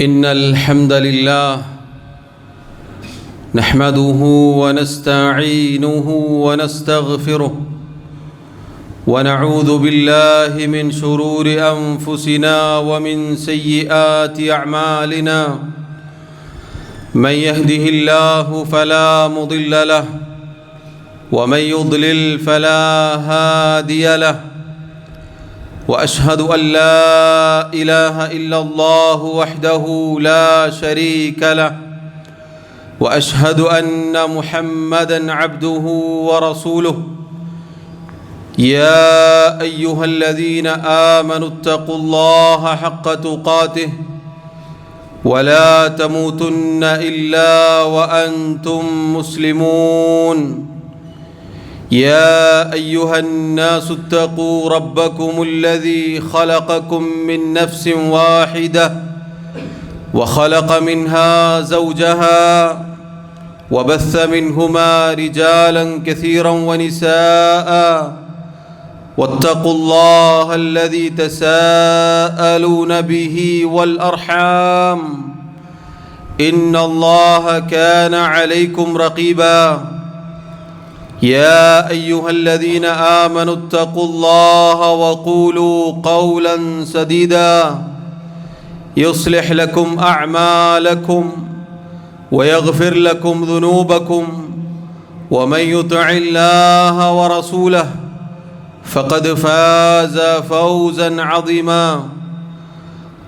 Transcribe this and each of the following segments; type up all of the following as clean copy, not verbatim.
إن الحمد لله نحمده ونستعينه ونستغفره ونعوذ بالله من شرور أنفسنا ومن سيئات أعمالنا من يهده الله فلا مضل له ومن يضلل فلا هادي له وأشهد أن لا إله إلا الله وحده لا شريك له وأشهد أن محمدًا عبده ورسوله يا أيها الذين آمنوا اتقوا الله حق تقاته ولا تموتن إلا وأنتم مسلمون يا أيها الناس اتقوا ربكم الذي خلقكم من نفس واحدة وخلق منها زوجها وبث منهما رجالا كثيرا ونساء واتقوا الله الذي تساءلون به والأرحام إن الله كان عليكم رقيبا يا أيها الذين آمنوا اتقوا الله وقولوا قولا سديدا يصلح لكم أعمالكم ويغفر لكم ذنوبكم ومن يطع الله ورسوله فقد فاز فوزا عظيما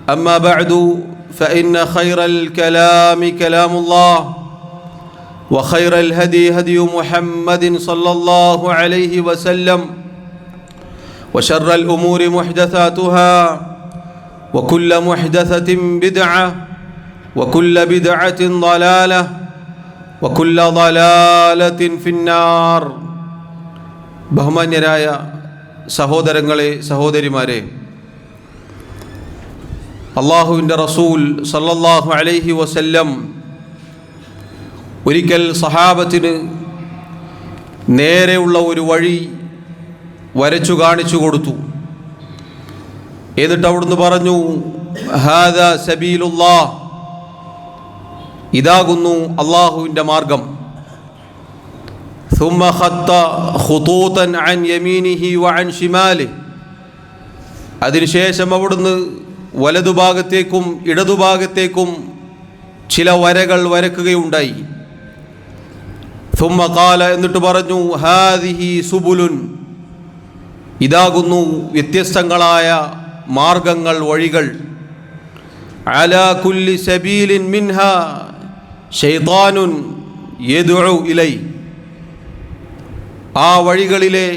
أما بعد فإن خير الكلام كلام الله وخير الهدي هدي محمد صلى الله عليه وسلم وشر الأمور محدثاتها وكل محدثة بدعة وكل بدعة ضلالة وكل ضلالة في النار. ബഹുമാന്യരായ സഹോദരങ്ങളെ സഹോദരിമാരെ, അല്ലാഹുവിൻ്റെ റസൂൽ സല്ലല്ലാഹു അലൈഹി വസല്ലം ഒരിക്കൽ സഹാബത്തിന് നേരെയുള്ള ഒരു വഴി വരച്ചു കാണിച്ചു കൊടുത്തു. എന്നിട്ട് അവിടുന്ന് പറഞ്ഞു, ഹാദാ സബീലുല്ലാഹ്, ഇതാകുന്നു അള്ളാഹുവിൻ്റെ മാർഗം. ثم خط خطوطا عن يمينه وعن شماله, അതിനുശേഷം അവിടുന്ന് വലതുഭാഗത്തേക്കും ഇടതുഭാഗത്തേക്കും ചില വരകൾ വരക്കുകയുണ്ടായി. ثم قال, എന്നിട്ട് പറഞ്ഞു, ഹാദിഹി സുബുലുൻ, ഇതാകുന്നു വ്യത്യസ്തങ്ങളായ മാർഗങ്ങൾ, വഴികൾ. അലാ കുല്ലി സബീലിൻ മിൻഹാ ശൈത്താനുൻ യദ്ഉ ഇലൈ, ആ വഴികളിലെ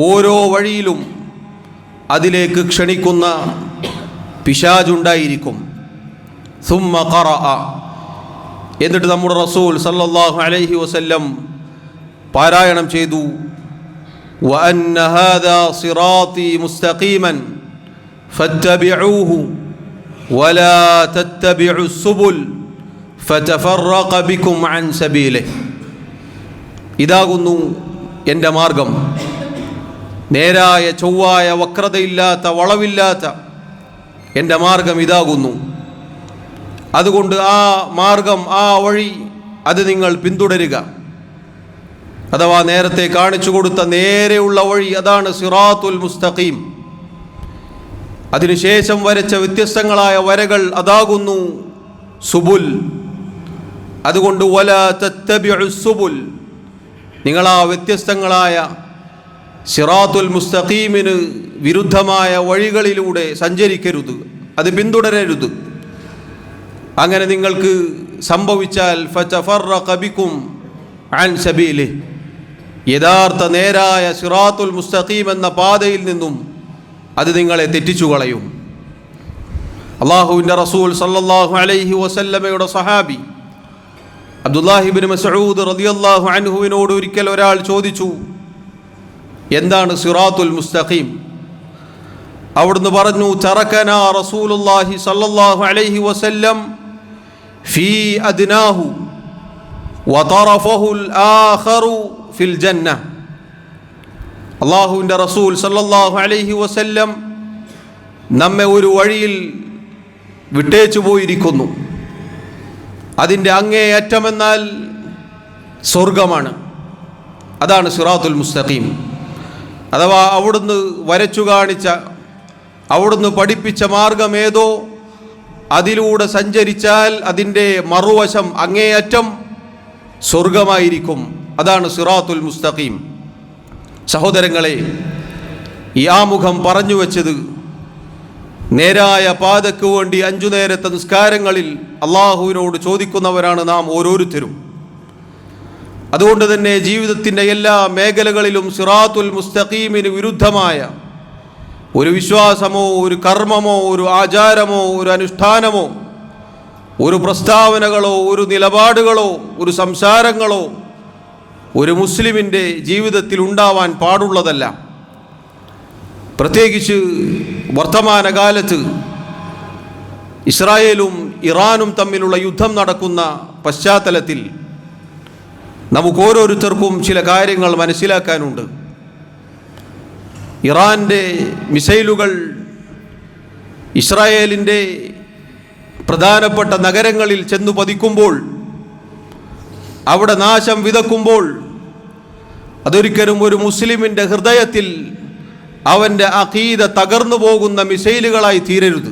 ഓരോ വഴിയിലും അതിലേക്ക് ക്ഷണിക്കുന്ന പിശാചുണ്ടായിരിക്കും. ثم قرأ, എന്നിട്ട് നമ്മുടെ റസൂൽ സല്ലല്ലാഹു അലൈഹി വസല്ലം പാരായണം ചെയ്തു, വഅന്ന ഹാദാ സിറാത്തി മുസ്തഖീമൻ ഫത്തബിഊഹു വലാ തത്തബിഉസ് സുബുൽ ഫതഫറഖ ബികും അൻ സബീലിഹി, ഇതാകുന്നു എൻ്റെ മാർഗം, നേരായ ചൊവ്വായ വക്രതയില്ലാത്ത വളവില്ലാത്ത എൻ്റെ മാർഗം ഇതാകുന്നു. അതുകൊണ്ട് ആ മാർഗം, ആ വഴി, അത് നിങ്ങൾ പിന്തുടരുക. അഥവാ നേരത്തെ കാണിച്ചു കൊടുത്ത നേരെയുള്ള വഴി, അതാണ് സിറാത്തുൽ മുസ്തഖീം. അതിനുശേഷം വരച്ച വ്യത്യസ്തങ്ങളായ വരകൾ, അതാകുന്നു സുബുൽ. അതുകൊണ്ട് വലാ തത്തബിഉസ് സുബുൽ, നിങ്ങൾ ആ വ്യത്യസ്തങ്ങളായ സിറാത്തുൽ മുസ്തഖീമിന് വിരുദ്ധമായ വഴികളിലൂടെ സഞ്ചരിക്കരുത്, അത് പിന്തുടരരുത്. അങ്ങനെ നിങ്ങൾക്ക് സംഭവിച്ചാൽ ഫതഫറഖ ബികും അൻ സബീലിഹി, യഥാർത്ഥ നേരായ സിറാത്തുൽ മുസ്തഖീം എന്ന പാതയിൽ നിന്നും അത് നിങ്ങളെ തെറ്റിച്ചു കളയും. അല്ലാഹുവിൻ്റെ റസൂൽ സല്ലല്ലാഹു അലൈഹി വസല്ലമയുടെ സഹാബി അബ്ദുല്ലാഹി ഇബ്നു മസ്ഊദ് റളിയല്ലാഹു അൻഹുവിനോട് ഒരിക്കൽ ഒരാൾ ചോദിച്ചു, എന്താണ് സിറാത്തുൽ മുസ്തഖീം? അവിടുന്ന് പറഞ്ഞു, തറക്കനാ റസൂലുള്ളാഹി സല്ലല്ലാഹു അലൈഹി വസല്ലം ഫീ അദ്നാഹു വതറഫഹുൽ ആഖറു ഫിൽ ജന്ന. അല്ലാഹുവിൻ്റെ റസൂൽ സല്ലല്ലാഹു അലൈഹി വസല്ലം നമ്മെ ഒരു വഴിയിൽ വിട്ടേച്ചു പോയിരിക്കുന്നു. അതിൻ്റെ അങ്ങേയറ്റമെന്നാൽ സ്വർഗമാണ്. അതാണ് സിറാത്തുൽ മുസ്തഖീം. അഥവാ അവിടുന്ന് വരച്ചു കാണിച്ച, അവിടുന്ന് പഠിപ്പിച്ച മാർഗമേതോ അതിലൂടെ സഞ്ചരിച്ചാൽ അതിൻ്റെ മറുവശം അങ്ങേയറ്റം സ്വർഗമായിരിക്കും. അതാണ് സിറാത്തുൽ മുസ്തഖീം. സഹോദരങ്ങളെ, ഈ ആമുഖം പറഞ്ഞു വച്ചത് നേരായ പാതയ്ക്ക് വേണ്ടി 5 നേരത്തെ നിസ്കാരങ്ങളിൽ അള്ളാഹുവിനോട് ചോദിക്കുന്നവരാണ് നാം ഓരോരുത്തരും. അതുകൊണ്ട് തന്നെ ജീവിതത്തിൻ്റെ എല്ലാ മേഖലകളിലും സിറാത്തുൽ മുസ്തഖീമിന് വിരുദ്ധമായ ഒരു വിശ്വാസമോ ഒരു കർമ്മമോ ഒരു ആചാരമോ ഒരു അനുഷ്ഠാനമോ ഒരു പ്രസ്താവനകളോ ഒരു നിലപാടുകളോ ഒരു സംസാരങ്ങളോ ഒരു മുസ്ലിമിൻ്റെ ജീവിതത്തിൽ ഉണ്ടാവാൻ പാടുള്ളതല്ല. പ്രത്യേകിച്ച് വർത്തമാനകാലത്ത് ഇസ്രായേലും ഇറാനും തമ്മിലുള്ള യുദ്ധം നടക്കുന്ന പശ്ചാത്തലത്തിൽ നമുക്ക് ഓരോരുത്തർക്കും ചില കാര്യങ്ങൾ മനസ്സിലാക്കാനുണ്ട്. ഇറാൻ്റെ മിസൈലുകൾ ഇസ്രായേലിൻ്റെ പ്രധാനപ്പെട്ട നഗരങ്ങളിൽ ചെന്നു പതിക്കുമ്പോൾ, അവിടെ നാശം വിതക്കുമ്പോൾ, അതൊരിക്കലും ഒരു മുസ്ലിമിൻ്റെ ഹൃദയത്തിൽ അവൻ്റെ അഖീദ തകർന്നു പോകുന്ന മിസൈലുകളായി തീരരുത്.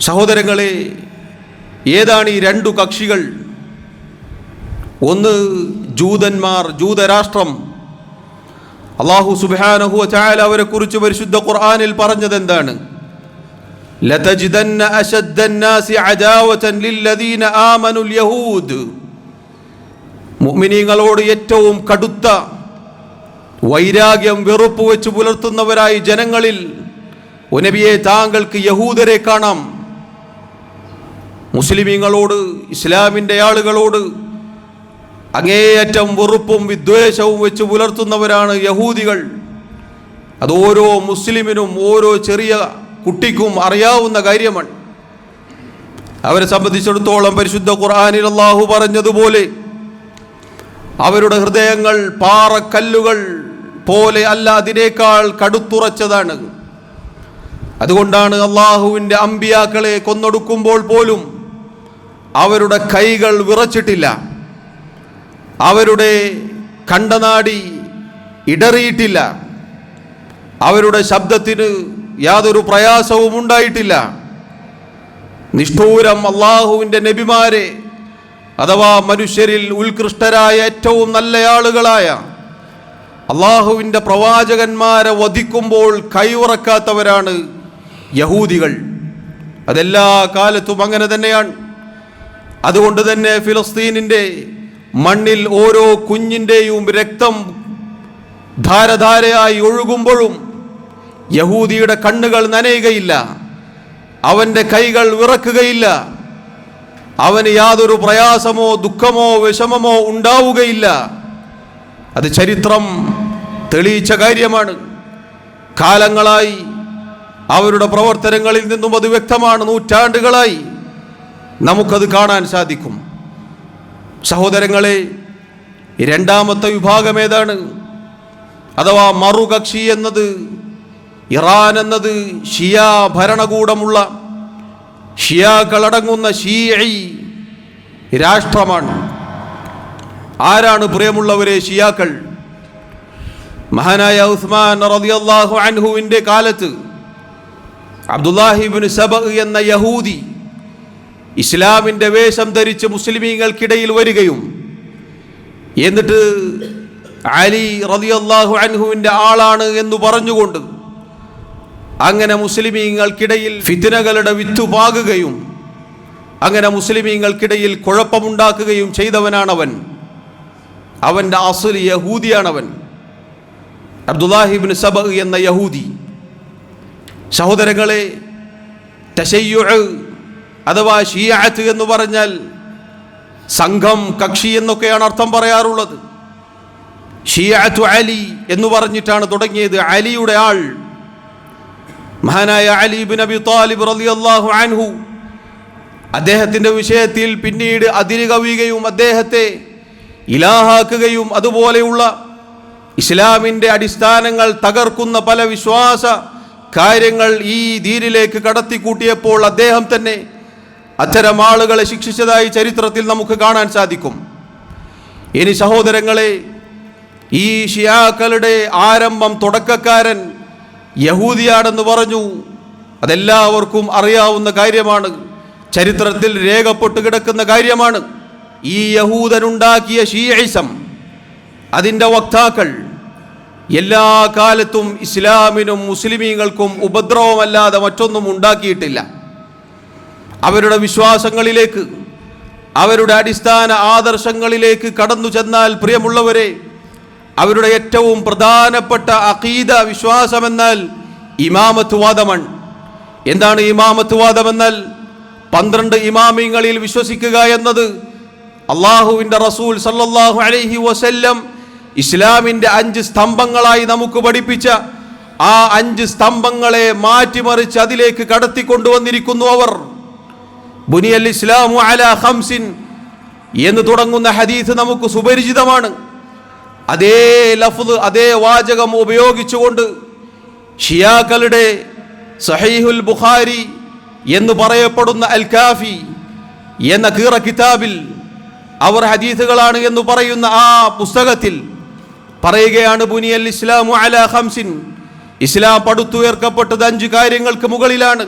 സഹോദരങ്ങളെ, ഏതാണ് ഈ 2 കക്ഷികൾ? ഒന്ന് ജൂതന്മാർ, ജൂതരാഷ്ട്രം. അല്ലാഹു സുബ്ഹാനഹു വ തആല അവരെക്കുറിച്ച് പരിശുദ്ധ ഖുർആനിൽ പറഞ്ഞത് എന്താണ്? ലതജിദന്ന അശദ്ദന്നാസി അദാവതൻ ലില്ലദീന ആമനുൽ യഹൂദ്. മുഅ്മിനീങ്ങളോട് ഏറ്റവും കടുത്ത വൈരാഗ്യം, വെറുപ്പ് വെച്ച് പുലർത്തുന്നവരായി ജനങ്ങളിൽ നബിയെ താങ്കൾക്ക് യഹൂദരെ കാണാം. മുസ്ലിമീങ്ങളോട്, ഇസ്ലാമിൻ്റെ ആളുകളോട് അങ്ങേയറ്റം വെറുപ്പും വിദ്വേഷവും വെച്ച് പുലർത്തുന്നവരാണ് യഹൂദികൾ. അത് ഓരോ മുസ്ലിമിനും ഓരോ ചെറിയ കുട്ടിക്കും അറിയാവുന്ന കാര്യമാണ്. അവരെ സംബന്ധിച്ചിടത്തോളം പരിശുദ്ധ ഖുർആനിൽ അല്ലാഹു പറഞ്ഞതുപോലെ അവരുടെ ഹൃദയങ്ങൾ പാറക്കല്ലുകൾ പോലെ അല്ല, അതിനേക്കാൾ കടുത്തുറച്ചതാണ്. അതുകൊണ്ടാണ് അള്ളാഹുവിൻ്റെ അമ്പിയാക്കളെ കൊന്നൊടുക്കുമ്പോൾ പോലും അവരുടെ കൈകൾ വിറച്ചിട്ടില്ല, അവരുടെ കണ്ടനാടി ഇടറിയിട്ടില്ല, അവരുടെ ശബ്ദത്തിന് യാതൊരു പ്രയാസവും ഉണ്ടായിട്ടില്ല. നിഷ്ഠൂരം അള്ളാഹുവിൻ്റെ നബിമാരെ, അഥവാ മനുഷ്യരിൽ ഉത്കൃഷ്ടരായ ഏറ്റവും നല്ല ആളുകളായ അള്ളാഹുവിൻ്റെ പ്രവാചകന്മാരെ വധിക്കുമ്പോൾ കൈയുറക്കാത്തവരാണ് യഹൂദികൾ. അതെല്ലാ കാലത്തും അങ്ങനെ തന്നെയാണ്. അതുകൊണ്ട് തന്നെ ഫിലിസ്തീനിൻ്റെ മണ്ണിൽ ഓരോ കുഞ്ഞിൻ്റെയും രക്തം ധാരധാരയായി ഒഴുകുമ്പോഴും യഹൂദിയുടെ കണ്ണുകൾ നനയുകയില്ല, അവൻ്റെ കൈകൾ വിറക്കുകയില്ല, അവന് യാതൊരു പ്രയാസമോ ദുഃഖമോ വിഷമമോ ഉണ്ടാവുകയില്ല. അത് ചരിത്രം തെളിയിച്ച കാര്യമാണ്. കാലങ്ങളായി അവരുടെ പ്രവർത്തനങ്ങളിൽ നിന്നും അത് വ്യക്തമാണ്. നൂറ്റാണ്ടുകളായി നമുക്കത് കാണാൻ സാധിക്കും. സഹോദരങ്ങളെ, 2ാമത്തെ വിഭാഗം ഏതാണ്? അഥവാ മറുകക്ഷി എന്നത്, ഇറാൻ എന്നത് ഷിയാ ഭരണകൂടമുള്ള ഷിയാക്കളടങ്ങുന്ന ഷീഈ രാഷ്ട്രമാണ്. ആരാണ് പ്രിയമുള്ളവരെ ഷിയാക്കൾ? മഹാനായ ഉസ്മാൻ റളിയല്ലാഹു അൻഹുവിൻ്റെ കാലത്ത് അബ്ദുല്ലാഹി ഇബ്നു സബ എന്ന യഹൂദി ഇസ്ലാമിൻ്റെ വേഷം ധരിച്ച് മുസ്ലിമീങ്ങൾക്കിടയിൽ വരികയും എന്നിട്ട് അലി റളിയല്ലാഹു അൻഹുവിൻ്റെ ആളാണ് എന്ന് പറഞ്ഞുകൊണ്ട് അങ്ങനെ മുസ്ലിമീങ്ങൾക്കിടയിൽ ഫിത്നകളുടെ വിത്ത് പാകുകയും അങ്ങനെ മുസ്ലിമീങ്ങൾക്കിടയിൽ കുഴപ്പമുണ്ടാക്കുകയും ചെയ്തവനാണവൻ. അവൻ്റെ അസ്ലി യഹൂദിയാണവൻ, അബ്ദുല്ലാഹി ഇബ്നു സബ എന്ന യഹൂദി. സഹോദരങ്ങളെ, തശയ്യുഅ് അഥവാ ഷിയഅത്ത് എന്ന് പറഞ്ഞാൽ സംഘം, കക്ഷി എന്നൊക്കെയാണ് അർത്ഥം പറയാറുള്ളത്. ഷിയഅത്തു അലി എന്ന് പറഞ്ഞിട്ടാണ് തുടങ്ങിയത്. അലിയുടെ ആൾ, മഹാനായ അലി ഇബ്നു അബി ത്വാലിബ് റളിയല്ലാഹു അൻഹു, അദ്ദേഹത്തിൻ്റെ വിഷയത്തിൽ പിന്നീട് അതിര് കവിയുകയും അദ്ദേഹത്തെ ഇലാഹാക്കുകയും അതുപോലെയുള്ള ഇസ്ലാമിൻ്റെ അടിസ്ഥാനങ്ങൾ തകർക്കുന്ന പല വിശ്വാസ കാര്യങ്ങൾ ഈ ദീനിലേക്ക് കടത്തിക്കൂട്ടിയപ്പോൾ അദ്ദേഹം തന്നെ അത്തരം ആളുകളെ ശിക്ഷിച്ചതായി ചരിത്രത്തിൽ നമുക്ക് കാണാൻ സാധിക്കും. ഇനി സഹോദരങ്ങളെ, ഈ ഷിയാക്കളുടെ ആരംഭം തുടക്കക്കാരൻ യഹൂദിയാണെന്ന് പറഞ്ഞു. അതെല്ലാവർക്കും അറിയാവുന്ന കാര്യമാണ്, ചരിത്രത്തിൽ രേഖപ്പെട്ട് കിടക്കുന്ന കാര്യമാണ്. ഈ യഹൂദനുണ്ടാക്കിയ ഷീഇസം, അതിൻ്റെ വക്താക്കൾ എല്ലാ കാലത്തും ഇസ്ലാമിനും മുസ്ലിമീങ്ങൾക്കും ഉപദ്രവമല്ലാതെ മറ്റൊന്നും ഉണ്ടാക്കിയിട്ടില്ല. അവരുടെ വിശ്വാസങ്ങളിലേക്ക്, അവരുടെ അടിസ്ഥാന ആദർശങ്ങളിലേക്ക് കടന്നു ചെന്നാൽ പ്രിയമുള്ളവരെ, അവരുടെ ഏറ്റവും പ്രധാനപ്പെട്ട അഖീദ വിശ്വാസമെന്നാൽ ഇമാമത്ത് വാദമാണ്. എന്താണ് ഇമാമത്ത് വാദമെന്നാൽ? 12 ഇമാമിങ്ങളിൽ വിശ്വസിക്കുക എന്നത് അള്ളാഹുവിൻ്റെ റസൂൽ സല്ലല്ലാഹു അലൈഹി വസല്ലം ഇസ്ലാമിൻ്റെ 5 സ്തംഭങ്ങളായി നമുക്ക് പഠിപ്പിച്ച ആ 5 സ്തംഭങ്ങളെ മാറ്റിമറിച്ച് അതിലേക്ക് കടത്തിക്കൊണ്ടുവന്നിരിക്കുന്നു അവർ. ബുനിയൽ ഇസ്ലാമു അലാ ഖംസിൻ എന്ന് തുടങ്ങുന്ന ഹദീസ് നമുക്ക് സുപരിചിതമാണ്. അതേ ലഫ്ദ്, അതേ വാചകം ഉപയോഗിച്ചുകൊണ്ട് ഷിയാക്കളുടെ സഹീഹുൽ ബുഖാരി എന്ന് പറയപ്പെടുന്ന അൽ കാഫി എന്ന കീറ കിതാബിൽ അവർ ഹദീസുകളാണ് എന്ന് പറയുന്ന ആ പുസ്തകത്തിൽ പറയുകയാണ്, ബുനിയൽ ഇസ്ലാമു അലാ ഖംസിൻ, ഇസ്ലാം പടുത്തുയർക്കപ്പെട്ടത് 5 കാര്യങ്ങൾക്ക് മുകളിലാണ്.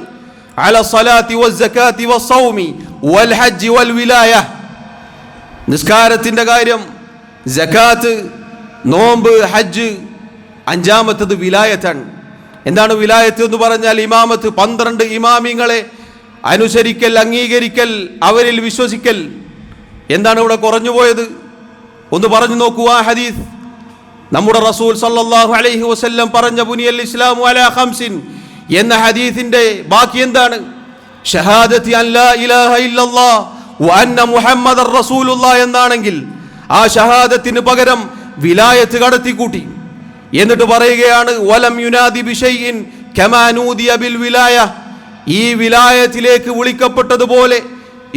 അല സ്വലാത്തി വസ്സകാത്തി വസ്സൗമി വൽ ഹജ്ജ് വൽ വിലായ, നിസ്കാരത്തിൻ്റെ കാര്യം, സകാത്ത്, നോമ്പ്, ഹജ്ജ്. 5-മത്തത് വിലായത്താണ്. എന്താണ് വിലായത്ത് എന്ന് പറഞ്ഞാൽ? ഇമാമത്ത്, 12 ഇമാമിങ്ങളെ അനുസരിക്കൽ, അംഗീകരിക്കൽ, അവരിൽ വിശ്വസിക്കൽ. എന്താണ് ഇവിടെ കുറഞ്ഞു പോയത്? ഒന്ന് പറഞ്ഞു നോക്കൂ. ആ ഹദീസ് നമ്മുടെ റസൂൽ സല്ലല്ലാഹു അലൈഹി വസല്ലം പറഞ്ഞ ബുനിയൽ ഇസ്ലാമു അലാ ഖംസിൻ എന്ന ഹദീസിന്റെ ബാക്കി എന്താണ്? ഷഹാദത്തി അൻ ലാ ഇലാഹ ഇല്ലല്ലാഹ് വ അന്ന മുഹമ്മദർ റസൂലുള്ളാഹ് എന്നാണെങ്കിൽ ആ ഷഹാദത്തിന് പകരം വിലായത്ത് കടത്തിക്കൂട്ടി. എന്നിട്ട് പറയുകയാണ്, വലം യുനാദി ബിശൈഇൻ കമാ നൂദിയ ബിൽ വിലായ, ഈ വിലായത്തിലേക്ക് വിളിക്കപ്പെട്ടതുപോലെ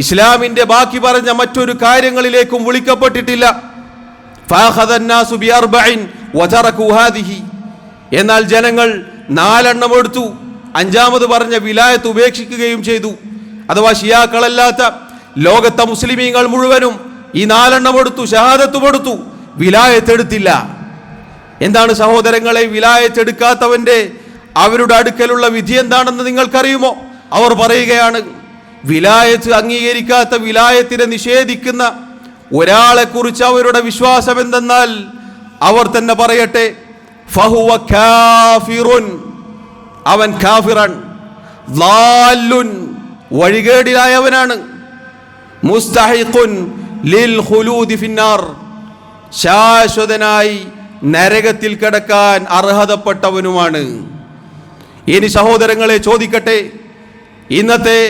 ഇസ്ലാമിന്റെ ബാക്കി പറഞ്ഞ മറ്റൊരു കാര്യങ്ങളിലേക്കും വിളിക്കപ്പെട്ടിട്ടില്ല. ഫഅഖദ അന്നാസു ബിഅർബഇൻ വതറകു ഹാദിഹി, എന്നാൽ ജനങ്ങൾ 4 എടുത്തു, 5-മത് പറഞ്ഞ വിലായത്ത് ഉപേക്ഷിക്കുകയും ചെയ്തു. അഥവാ ഷിയാക്കളല്ലാത്ത ലോകത്തെ മുസ്ലിമീങ്ങൾ മുഴുവനും ഈ 4 എടുത്തു, ഷഹാദത്തും എടുത്തു, വിലായത്ത് എടുത്തില്ല. എന്താണ് സഹോദരങ്ങളെ വിലായത്ത് എടുക്കാത്തവന്റെ അവരുടെ അടുക്കലുള്ള വിധി എന്താണെന്ന് നിങ്ങൾക്കറിയുമോ? അവർ പറയുകയാണ്, വിലായത്ത് അംഗീകരിക്കാത്ത, വിലായത്തിനെ നിഷേധിക്കുന്ന ഒരാളെ കുറിച്ച് അവരുടെ വിശ്വാസം എന്തെന്നാൽ അവർ തന്നെ പറയട്ടെ, ഫഹുവ കാഫിറുൻ, അവൻ കാഫിറൻ, ളാല്ലുൻ, വഴികേടിലായവനാണ്, മുസ്തഹിഖുൻ ലിൽ ഖുലൂദി ഫിന്നാർ, ശാശ്വതനായി നരകത്തിൽ കിടക്കാൻ അർഹതപ്പെട്ടവനുമാണ്. ഇനി സഹോദരങ്ങളെ ചോദിക്കട്ടെ, ഇന്നത്തെ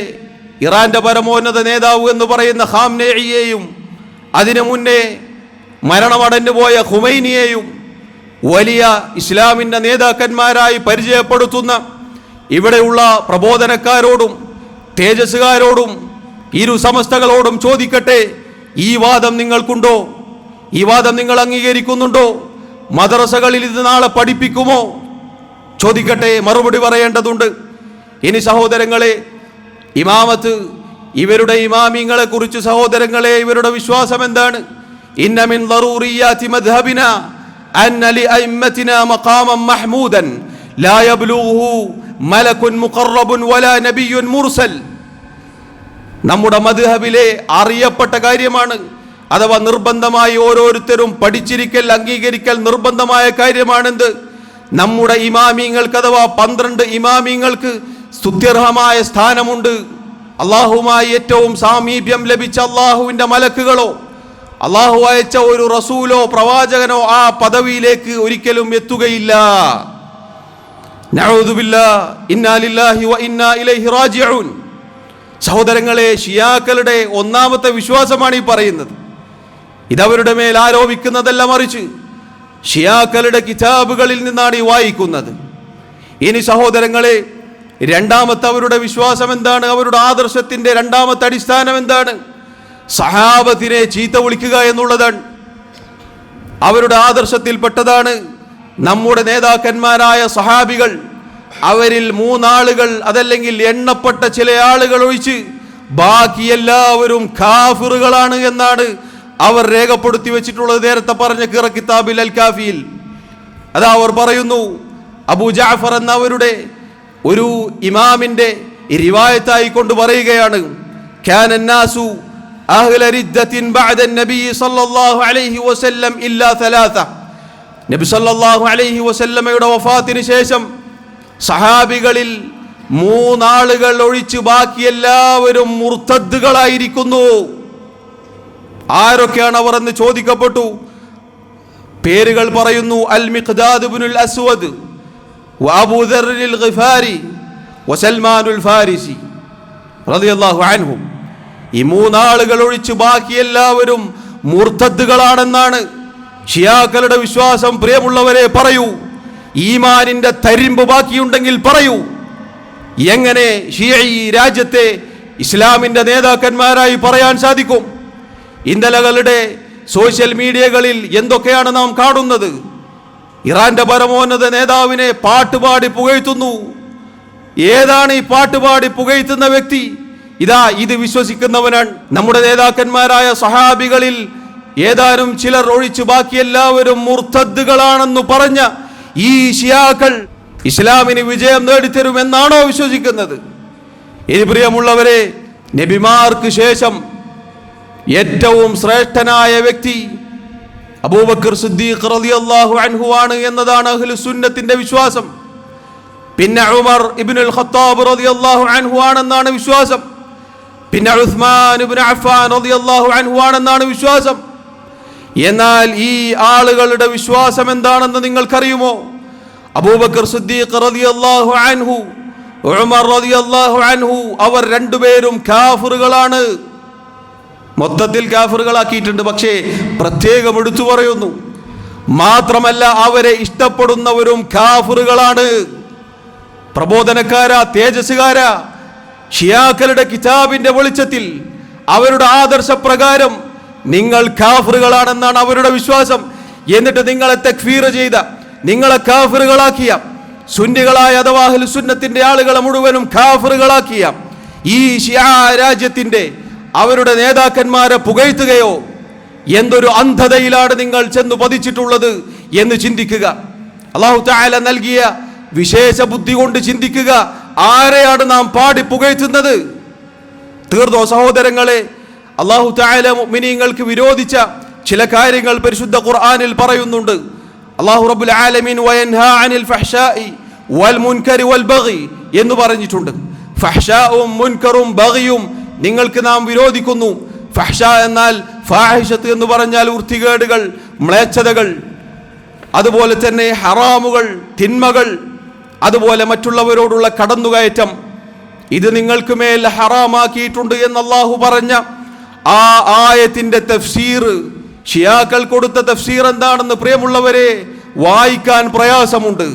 ഇറാന്റെ പരമോന്നത നേതാവ് എന്ന് പറയുന്ന ഖാംനെയിയെയും അതിനു മുന്നേ മരണമടഞ്ഞു പോയ ഖുമൈനിയെയും വലിയ ഇസ്ലാമിൻ്റെ നേതാക്കന്മാരായി പരിചയപ്പെടുത്തുന്ന ഇവിടെയുള്ള പ്രബോധനക്കാരോടും തേജസ്സുകാരോടും ഇരു സമസ്തകളോടും ചോദിക്കട്ടെ, ഈ വാദം നിങ്ങൾക്കുണ്ടോ? ഈ വാദം നിങ്ങൾ അംഗീകരിക്കുന്നുണ്ടോ? മദ്രസകളിൽ ഇത് നാളെ പഠിപ്പിക്കുമോ? ചോദിക്കട്ടെ, മറുപടി പറയേണ്ടതുണ്ട്. ഇനി സഹോദരങ്ങളെ, ഇമാമത്ത്, ഇവരുടെ ഇമാമിങ്ങളെ കുറിച്ച് സഹോദരങ്ങളെ ഇവരുടെ വിശ്വാസം എന്താണ്? ഇന്ന മിൻ ദറൂറിയാതി മദ്ഹബിന അന്ന ലിഅഇമ്മതിനാ മഖാമൻ മഹ്മൂദൻ ലാ യബ്ലുഹു മലകുൻ മുഖറബുൻ വലാ നബിയ്യുൻ മുർസൽ. നമ്മുടെ മദ്ഹബിലെ അറിയപ്പെട്ട കാര്യമാണ്, അഥവാ നിർബന്ധമായി ഓരോരുത്തരും പഠിച്ചിരിക്കൽ, അംഗീകരിക്കൽ നിർബന്ധമായ കാര്യമാണെന്ത്? നമ്മുടെ ഇമാമിങ്ങൾക്ക്, അഥവാ 12 ഇമാമിങ്ങൾക്ക് സ്തുത്യർഹമായ സ്ഥാനമുണ്ട്. അള്ളാഹുമായി ഏറ്റവും സാമീപ്യം ലഭിച്ച അള്ളാഹുവിൻ്റെ മലക്കുകളോ അള്ളാഹു അയച്ച ഒരു റസൂലോ പ്രവാചകനോ ആ പദവിയിലേക്ക് ഒരിക്കലും എത്തുകയില്ല. നഊദു ബില്ലാഹ്, ഇന്നാ ലില്ലാഹി വ ഇന്നാ ഇലൈഹി റാജിഊൻ. സഹോദരങ്ങളെ, ഷിയാക്കളുടെ 1-മത്തെ വിശ്വാസമാണ് ഈ പറയുന്നത്. ഇതവരുടെ മേൽ ആരോപിക്കുന്നതല്ല, മറിച്ച് ഷിയാക്കളുടെ കിതാബുകളിൽ നിന്നാണ് ഈ വായിക്കുന്നത്. ഇനി സഹോദരങ്ങളെ, 2-മത്തെ അവരുടെ വിശ്വാസം എന്താണ്? അവരുടെ ആദർശത്തിന്റെ 2-മത്തെ അടിസ്ഥാനം എന്താണ്? സഹാബത്തിനെ ചീത്ത വിളിക്കുക എന്നുള്ളതാണ്. അവരുടെ ആദർശത്തിൽപ്പെട്ടതാണ് നമ്മുടെ നേതാക്കന്മാരായ സഹാബികൾ അവരിൽ 3 ആളുകൾ, അതല്ലെങ്കിൽ എണ്ണപ്പെട്ട ചില ആളുകൾ ഒഴിച്ച് ബാക്കി എല്ലാവരും കാഫിറുകളാണ് എന്നാണ് അവർ രേഖപ്പെടുത്തി വെച്ചിട്ടുള്ളത്. നേരത്തെ പറഞ്ഞ ഖിറ കിതാബിൽ അൽ കാഫിയിൽ അതാ അവർ പറയുന്നു, അബൂ ജഅഫർ എന്ന അവരുടെ ഒരു ഇമാമിന്റെ റിവായത്തായി കൊണ്ട് പറയുകയാണ്, കാന നാസു അഹ്ല റിദ്ദത്തിൻ ബഅദ നബി സല്ലല്ലാഹു അലൈഹി വസല്ലം ഇല്ലാ 3. നബി സല്ലല്ലാഹു അലൈഹി വസല്ലമയുടെ വഫാത്തിന് ശേഷം സഹാബികളിൽ 3 ആളുകൾ ഒഴിച്ച് ബാക്കി എല്ലാവരും മുർത്തദ്ദുകളായിരിക്കുന്നു. ആരൊക്കെയാണ് അവർ എന്ന് ചോദിക്കപ്പെട്ടു. പേരുകൾ പറയുന്നു, അൽ മിഖ്ദാദ് ഇബ്നുൽ അസ്വദ് വഅബൂ ദർറിൽ ഗിഫാരി വസൽമാനുൽ ഫാരിസി റളിയല്ലാഹു അൻഹും. ഈ 3 ആളുകൾ ഒഴിച്ച് ബാക്കി എല്ലാവരും മുർത്തദ്ദുകളാണെന്നാണ് ഷിയാക്കളുടെ വിശ്വാസം. പ്രിയമുള്ളവരെ, പറയൂ, ഈമാനിന്റെ തരിമ്പ് ബാക്കിയുണ്ടെങ്കിൽ പറയൂ, എങ്ങനെ ഷിയഈ രാജ്യത്തെ ഇസ്ലാമിന്റെ നേതാക്കന്മാരായി പറയാൻ സാധിക്കും? ഇന്നലകളുടെ സോഷ്യൽ മീഡിയകളിൽ എന്തൊക്കെയാണ് നാം കാണുന്നത്? ഇറാന്റെ പരമോന്നത നേതാവിനെ പാട്ടുപാടി പുകഴ്ത്തുന്നു. ഏതാണ് ഈ പാട്ടുപാടി പുകഴ്ത്തുന്ന വ്യക്തി? ഇതാ ഇത് വിശ്വസിക്കുന്നവനാണ്. നമ്മുടെ നേതാക്കന്മാരായ സഹാബികളിൽ ഏതാനും ചിലർ ഒഴിച്ച് ബാക്കി എല്ലാവരും മുർത്തദ്ദുകളാണെന്ന് പറഞ്ഞ ഈ ഷിയാക്കൾ ഇസ്ലാമിന് വിജയം നേടിത്തരുമെന്നാണോ വിശ്വസിക്കുന്നത്? ഇനി പ്രിയമുള്ളവരെ, നബിമാർക്ക് ശേഷം ഏറ്റവും ശ്രേഷ്ഠനായ വ്യക്തി അബൂബക്കർ സിദ്ദീഖ് റളിയല്ലാഹു അൻഹു ആണ് എന്നതാണ് അഹ്ലുസ് സുന്നത്തിന്റെ വിശ്വാസം. പിന്നെ ഉമർ ഇബ്നുൽ ഖത്താബ് റളിയല്ലാഹു അൻഹു ആണെന്നാണ് വിശ്വാസം. പിന്നെ ഉസ്മാൻ ഇബ്നു അഫ്ഫാൻ റളിയല്ലാഹു അൻഹു ആണെന്നാണ് വിശ്വാസം. എന്നാൽ ഈ ആളുകളുടെ വിശ്വാസം എന്താണെന്ന് നിങ്ങൾക്കറിയുമോ? അബൂബക്കർ സിദ്ദീഖ് റളിയല്ലാഹു അൻഹു, ഉമർ റളിയല്ലാഹു അൻഹു, അവർ രണ്ടുപേരും കാഫിറുകളാണ്. മൊത്തത്തിൽ കാഫിറുകളാക്കിയിട്ടുണ്ട്, പക്ഷേ പ്രത്യേകം എടുത്തു പറയുന്നു. മാത്രമല്ല, അവരെ ഇഷ്ടപ്പെടുന്നവരും കാഫിറുകളാണ്. പ്രബോധനക്കാരാ, തേജസ്സുകാരാ, ഷിയാക്കളുടെ കിതാബിന്റെ വെളിച്ചത്തിൽ അവരുടെ ആദർശപ്രകാരം നിങ്ങൾ കാഫിറുകളാണെന്നാണ് അവരുടെ വിശ്വാസം. എന്നിട്ട് നിങ്ങളെ തക്ഫീർ ചെയ്ത, നിങ്ങളെ കാഫിറുകളാക്കിയ, സുന്നികളായ അഥവാ അഹ്ലുസ് സുന്നത്തിന്റെ ആളുകളെ മുഴുവനും കാഫിറുകളാക്കിയ ഈ ഷിയാ രാജ്യത്തിന്റെ അവരുടെ നേതാക്കന്മാരെ പുകഴ്ത്തുകയോ, എന്തൊരു അന്ധതയിലാണ് നിങ്ങൾ ചെന്ന് പതിച്ചിട്ടുള്ളത് എന്ന് ചിന്തിക്കുക. അല്ലാഹു തആല നൽകിയ വിശേഷ ബുദ്ധി കൊണ്ട് ചിന്തിക്കുക, ആരെയാണ് നാം പാടി പുകഴ്ത്തുന്നത്? തീർന്നോ സഹോദരങ്ങളെ? അല്ലാഹു തആല മുഅ്മിനീങ്ങൾക്ക് വിരോധിച്ച ചില കാര്യങ്ങൾ പരിശുദ്ധ ഖുർആനിൽ പറയുന്നുണ്ട്. അല്ലാഹു റബ്ബുൽ ആലമീൻ വയൻഹാ അനിൽ ഫഹ്ശാഇ വൽ മുൻകരി വൽ ബഗി എന്ന് പറഞ്ഞിട്ടുണ്ട്. ഫഹ്ശാഉം മുൻകറും ബഗിയും നിങ്ങൾക്ക് നാം വിരോധിക്കുന്നു. ഫഹ്ശ എന്നാൽ ഫാഹിഷത്ത് എന്ന് പറഞ്ഞാൽ വൃത്തികേടുകൾ, മ്ലേച്ഛതകൾ, അതുപോലെ തന്നെ ഹറാമുകൾ, തിന്മകൾ, അതുപോലെ മറ്റുള്ളവരോടുള്ള കടന്നുകയറ്റം. ഇത് നിങ്ങൾക്ക് മേൽ ഹറാമാക്കിയിട്ടുണ്ട് എന്ന് അല്ലാഹു പറഞ്ഞ ആ ആയത്തിന്റെ തഫ്സീർ, ഷിയാക്കൾ കൊടുത്ത തഫ്സീർ എന്താണെന്ന് പ്രിയമുള്ളവരെ വായിക്കാൻ പ്രയാസമുണ്ട്.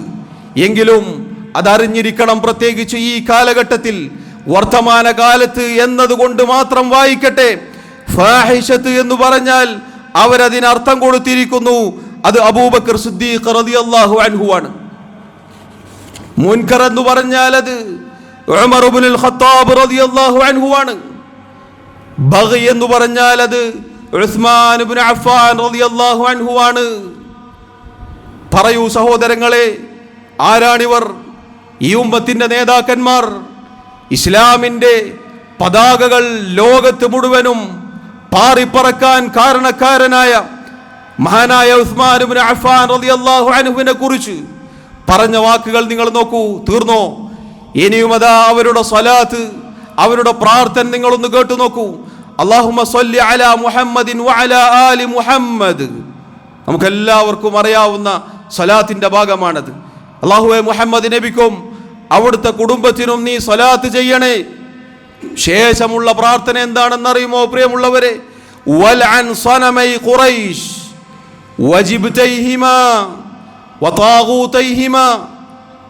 എങ്കിലും അതറിഞ്ഞിരിക്കണം. പ്രത്യേകിച്ച് ഈ കാലഘട്ടത്തിൽ, വർത്തമാന കാലത്ത് എന്നതുകൊണ്ട് മാത്രം വായിക്കട്ടെ. ഫാഹിഷത്ത് എന്ന് പറഞ്ഞാൽ അവരതിനർത്ഥം കൊടുത്തിരിക്കുന്നു, അത് അബൂബക്കർ സിദ്ദീഖ് റളിയല്ലാഹു അൻഹു ആണ്. മുൻകർ എന്ന് പറഞ്ഞാൽ അത് ഉമർ ഇബ്നുൽ ഖത്താബ് റളിയല്ലാഹു അൻഹു ആണ്. ബഗി എന്ന് പറഞ്ഞാൽ അത് ഉസ്മാൻ ഇബ്നു അഫ്ഫാൻ റളിയല്ലാഹു അൻഹു ആണ്. പറയൂ സഹോദരങ്ങളെ, ആരാണിവർ? ഈ ഉമ്മത്തിന്റെ നേതാക്കന്മാർ. ഇസ്ലാമിന്റെ പതാകകൾ ലോകത്ത് മുഴുവനും പാറിപ്പറക്കാൻ കാരണക്കാരനായ മഹാനായ ഉസ്മാൻ ഇബ്നു അഫ്ഫാൻ റളിയല്ലാഹു അൻഹുവിനെ കുറിച്ച് പറഞ്ഞ വാക്കുകൾ നിങ്ങൾ നോക്കൂ. തീർന്നോ? ഇനിയും അതാ അവരുടെ സ്വലാത്ത്, അവരുടെ പ്രാർത്ഥന നിങ്ങളൊന്ന് കേട്ടു നോക്കൂ. അല്ലാഹുമ്മ സ്വല്ലി അലാ മുഹമ്മദിൻ വഅലാ ആലി മുഹമ്മദ്. നമുക്കെല്ലാവർക്കും അറിയാവുന്ന സ്വലാത്തിന്റെ ഭാഗമാണത്. അല്ലാഹുവേ, മുഹമ്മദ് നബിക്കും അവിടുത്തെ കുടുംബത്തിനും നീ സ്വലാത്ത് ചെയ്യണേ. ശേഷമുള്ള പ്രാർത്ഥന എന്താണെന്നറിയുമോ പ്രിയമുള്ളവരെ? വൽഅൻ സനമൈ ഖുറൈശ് വജിബ്തൈഹിമാ വതാഗൂതൈഹിമാ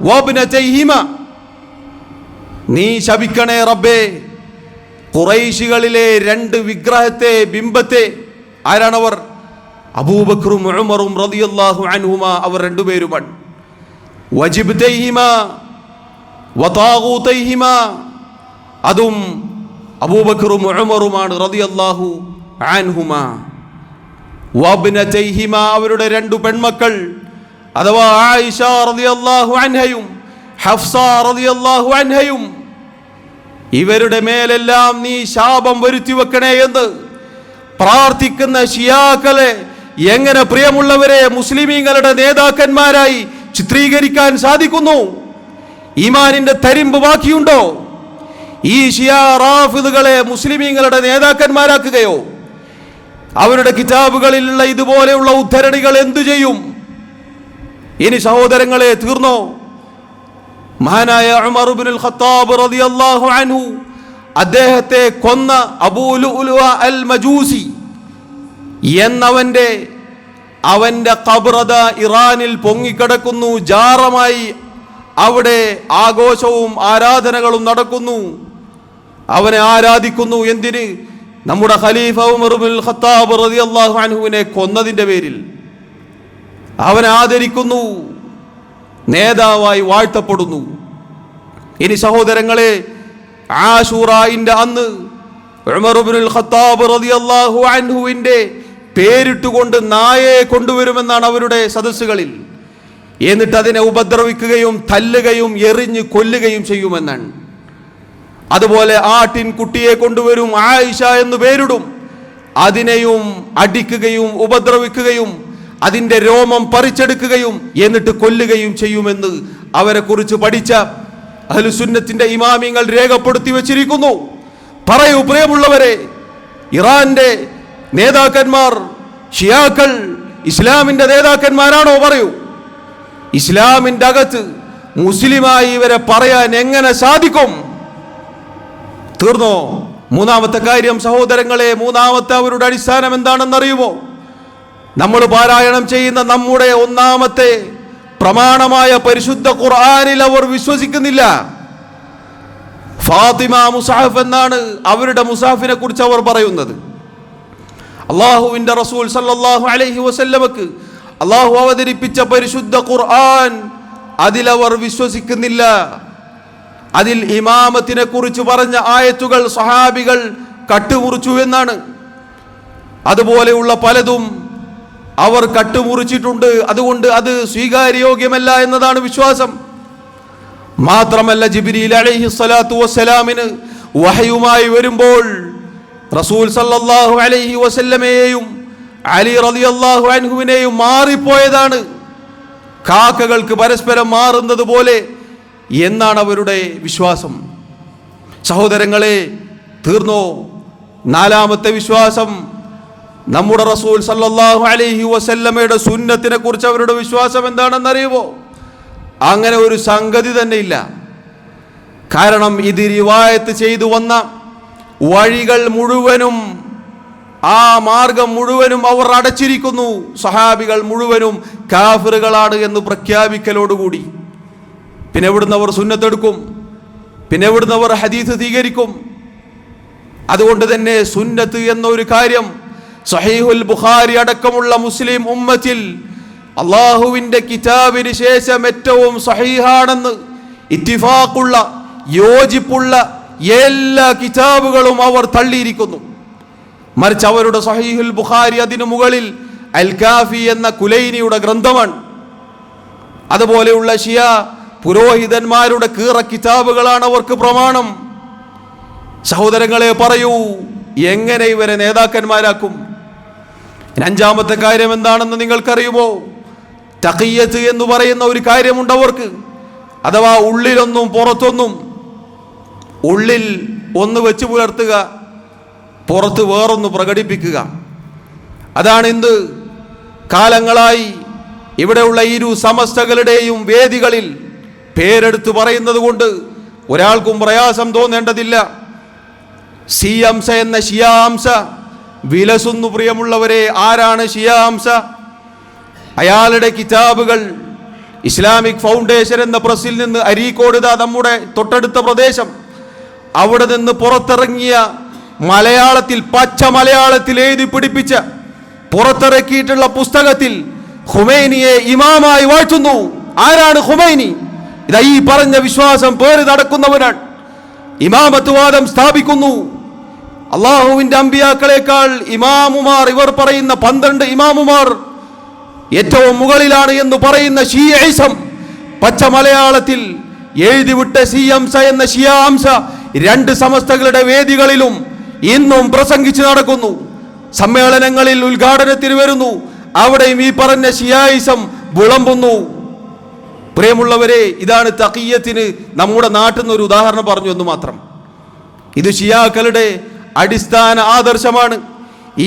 വബ്നതൈഹിമാ. നീ ശപിക്കണേ റബ്ബേ ഖുറൈശികളിലെ 2 വിഗ്രഹത്തെ, ബിംബത്തെ. ആരാണവർ? അബൂബക്കറും ഉമറും റളിയല്ലാഹു അൻഹുമാ, അവർ രണ്ടുപേരുമാണ്. വജിബ്തൈഹിമാ, വതാഗൂതൈഹിമ, അതും അബൂബക്കറും ഉമറുമാണ് റളിയല്ലാഹു അൻഹുമാ. വബ്നതൈഹിമ, അവരുടെ രണ്ടു പെൺമക്കൾ അഥവാ ആയിഷ റളിയല്ലാഹു അൻഹയും ഹഫ്സ റളിയല്ലാഹു അൻഹയും. ഇവരുടെ മേലെല്ലാം നീ ശാപം വരുത്തി വെക്കണേ എന്ന് പ്രാർത്ഥിക്കുന്ന ഷിയാക്കളെ എങ്ങനെ പ്രിയമുള്ളവരെ മുസ്ലിമീങ്ങളുടെ നേതാക്കന്മാരായി ചിത്രീകരിക്കാൻ സാധിക്കുന്നു? ഈമാനിന്റെ തരിമ്പ് ബാക്കിയുണ്ടോ? ഈ ഷിയാ റാഫിദുകളെ മുസ്ലിമീങ്ങളുടെ നേതാക്കന്മാരാക്കുകയോ? അവരുടെ കിതാബുകളിലുള്ള ഇതുപോലെയുള്ള ഉദ്ധരണികൾ എന്തു ചെയ്യും? ഇനി സഹോദരങ്ങളെ, തീർന്നോ? മഹാനായ ഉമർ ഇബ്നുൽ ഖത്താബ് റളിയല്ലാഹു അൻഹു അദ്ദേഹത്തെ കൊന്ന അബൂ ലുഅ്ലുഅ അൽ മജൂസി അവന്റെ ഖബറത ഇറാനിൽ പൊങ്ങിക്കിടക്കുന്നു. ജാറമായി അവിടെ ആഘോഷവും ആരാധനകളും നടക്കുന്നു. അവനെ ആരാധിക്കുന്നു. എന്തിന്? നമ്മുടെ ഖലീഫ ഉമർ ഇബ്നുൽ ഖത്താബ് റളിയല്ലാഹു അൻഹുവിനെ കൊന്നതിന്റെ പേരിൽ അവനെ ആദരിക്കുന്നു, നേതാവായി വാഴ്ത്തപ്പെടുന്നു. ഇനി സഹോദരങ്ങളെ, ആശൂറായിന്റെ അന്ന് ഉമർ ഇബ്നുൽ ഖത്താബ് റളിയല്ലാഹു അൻഹുവിന്റെ പേരിട്ടുകൊണ്ട് നായയെ കൊണ്ടുവരുമെന്നാണ് അവരുടെ സദസ്സുകളിൽ. എന്നിട്ട് അതിനെ ഉപദ്രവിക്കുകയും തല്ലുകയും എറിഞ്ഞ് കൊല്ലുകയും ചെയ്യുമെന്നാണ്. അതുപോലെ ആട്ടിൻ കുട്ടിയെ കൊണ്ടുവരും, ആയിഷ എന്ന് പേരിടും, അതിനെയും അടിക്കുകയും ഉപദ്രവിക്കുകയും അതിന്റെ രോമം പറിച്ചെടുക്കുകയും എന്നിട്ട് കൊല്ലുകയും ചെയ്യുമെന്ന് അവരെ കുറിച്ച് പഠിച്ച അഹ്ലുസുന്നത്തിന്റെ ഇമാമിങ്ങൾ രേഖപ്പെടുത്തി വെച്ചിരിക്കുന്നു. പറയൂ പ്രിയമുള്ളവരെ, ഇറാന്റെ നേതാക്കന്മാർ ഷിയാക്കൾ ഇസ്ലാമിന്റെ നേതാക്കന്മാരാണോ? പറയൂ. ഇസ്ലാമിന്റെ അകത്ത് മുസ്ലിമായി ഇവരെ പറയാൻ എങ്ങനെ സാധിക്കും? തീർന്നോ? മൂന്നാമത്തെ കാര്യം സഹോദരങ്ങളെ, മൂന്നാമത്തെ അവരുടെ അടിസ്ഥാനം എന്താണെന്നറിയുമോ? നമ്മൾ പാരായണം ചെയ്യുന്ന നമ്മുടെ ഒന്നാമത്തെ പ്രമാണമായ പരിശുദ്ധ ഖുർആനിൽ അവർ വിശ്വസിക്കുന്നില്ല. ഫാത്തിമ മുസാഫ് എന്നാണ് അവരുടെ മുസാഫിനെ കുറിച്ച് അവർ പറയുന്നത്. അള്ളാഹുവിന്റെ റസൂൽ സല്ലല്ലാഹു അലൈഹി വസല്ലമക്ക് അള്ളാഹു അവതരിപ്പിച്ച പരിശുദ്ധ ഖുർആൻ അതിലവർ വിശ്വസിക്കുന്നില്ല. അതിൽ ഇമാമത്തിനെ കുറിച്ച് പറഞ്ഞ ആയത്തുകൾ സഹാബികൾ കട്ടുമുറിച്ചു എന്നാണ്. അതുപോലെയുള്ള പലതും അവർ കട്ടുമുറിച്ചിട്ടുണ്ട്. അതുകൊണ്ട് അത് സ്വീകാര്യോഗ്യമല്ല എന്നതാണ് വിശ്വാസം. മാത്രമല്ല, ജിബ്രീൽ അലൈഹി സ്വലാത്തു വസ്സലാമിന് വഹയുമായി വരുമ്പോൾ റസൂൽ സല്ലല്ലാഹു അലൈഹി വസല്ലമയെയും അലി റളിയല്ലാഹു അൻഹുവിനെയും മാറിപ്പോയതാണ്, കാക്കകൾക്ക് പരസ്പരം മാറുന്നത് പോലെ എന്നാണ് അവരുടെ വിശ്വാസം. സഹോദരങ്ങളെ, തീർന്നോ? നാലാമത്തെ വിശ്വാസം, നമ്മുടെ റസൂൽ സല്ലല്ലാഹു അലൈഹി വസല്ലമയുടെ സുന്നത്തിനെ കുറിച്ച് അവരുടെ വിശ്വാസം എന്താണെന്നറിയുമോ? അങ്ങനെ ഒരു സംഗതി തന്നെ ഇല്ല. കാരണം ഇത് റിവായത്ത് ചെയ്തു വന്ന വഴികൾ മുഴുവനും, ആ മാർഗം മുഴുവനും അവർ അടച്ചിരിക്കുന്നു. സഹാബികൾ മുഴുവനും കാഫിറുകളാണ് എന്ന് പ്രഖ്യാപിക്കലോടുകൂടി പിന്നെ എവിടുന്ന് അവർ സുന്നത്തെടുക്കും? പിന്നെ എവിടുന്ന് അവർ ഹദീസ് സ്വീകരിക്കും? അതുകൊണ്ട് തന്നെ സുന്നത്ത് എന്നൊരു കാര്യം സഹീഹുൽ ബുഖാരി അടക്കമുള്ള മുസ്ലിം ഉമ്മത്തിൽ അള്ളാഹുവിന്റെ കിതാബിന് ശേഷം ഏറ്റവും സഹീഹാണെന്ന് ഇത്തിഫാഖുള്ള, യോജിപ്പുള്ള എല്ലാ കിതാബുകളും അവർ തള്ളിയിരിക്കുന്നു. മറിച്ച് അവരുടെ സഹീഹുൽ ബുഖാരി അതിനു മുകളിൽ അൽ കാഫി എന്ന കുലൈനിയുടെ ഗ്രന്ഥമാണ്. അതുപോലെയുള്ള ഷിയ പുരോഹിതന്മാരുടെ കീറ കിതാബുകളാണ് അവർക്ക് പ്രമാണം. സഹോദരങ്ങളെ, പറയൂ, എങ്ങനെ ഇവരെ നേതാക്കന്മാരാക്കും? അഞ്ചാമത്തെ കാര്യം എന്താണെന്ന് നിങ്ങൾക്കറിയുമോ? തഖിയ്യത്ത് എന്ന് പറയുന്ന ഒരു കാര്യമുണ്ട് അവർക്ക്. അഥവാ ഉള്ളിലൊന്നും പുറത്തൊന്നും. ഉള്ളിൽ ഒന്ന് വെച്ച് പുലർത്തുക, പുറത്ത് വേറൊന്ന് പ്രകടിപ്പിക്കുക. അതാണ് ഇന്ന് കാലങ്ങളായി ഇവിടെയുള്ള ഇരു സമസ്തകളുടെയും വേദികളിൽ പേരെടുത്ത് പറയുന്നത് കൊണ്ട് ഒരാൾക്കും പ്രയാസം തോന്നേണ്ടതില്ല. സിയംസ എന്ന ഷിയാംസ വിലസുന്നു. പ്രിയമുള്ളവരെ, ആരാണ് ഷിയാംസ? അയാളുടെ കിതാബുകൾ ഇസ്ലാമിക് ഫൗണ്ടേഷൻ എന്ന പ്രസ്സിൽ നിന്ന് അരീക്കോട്, നമ്മുടെ തൊട്ടടുത്ത പ്രദേശം, അവിടെ നിന്ന് പുറത്തിറങ്ങിയ മലയാളത്തിൽ, പച്ച മലയാളത്തിൽ എഴുതി പിടിപ്പിച്ച പുറത്തിറക്കിയിട്ടുള്ള പുസ്തകത്തിൽ ഖുമൈനിയെ ഇമാമായി വാഴ്ത്തുന്നു. ആരാണ് ഖുമൈനി? ഇതാ ഈ പറഞ്ഞ വിശ്വാസം പേറി നടക്കുന്നവനാണ്. ഇമാമത്ത് വാദം സ്ഥാപിക്കുന്നു. അള്ളാഹുവിന്റെ അമ്പിയാക്കളെക്കാൾ ഇമാമുമാർ, ഇവർ പറയുന്ന 12 ഇമാമുമാർ ഏറ്റവും മുകളിലാണ് എന്ന് പറയുന്ന ഷിയയിസം പച്ച മലയാളത്തിൽ എഴുതിവിട്ട സിയംസ എന്ന ഷിയാംസ 2 സമസ്തകളുടെ വേദികളിലും ഇന്നും പ്രസംഗിച്ചു നടക്കുന്നു. സമ്മേളനങ്ങളിൽ ഉദ്ഘാടനത്തിന് വരുന്നു. അവിടെയും ഈ പറഞ്ഞ ഷിയായിസം വിളമ്പുന്നു. പ്രിയമുള്ളവരെ, ഇതാണ് തഖിയ്യത്തിന് നമ്മുടെ നാട്ടിൽ നിന്ന് ഒരു ഉദാഹരണം പറഞ്ഞു എന്ന് മാത്രം. ഇത് ഷിയാക്കളുടെ അടിസ്ഥാന ആദർശമാണ്.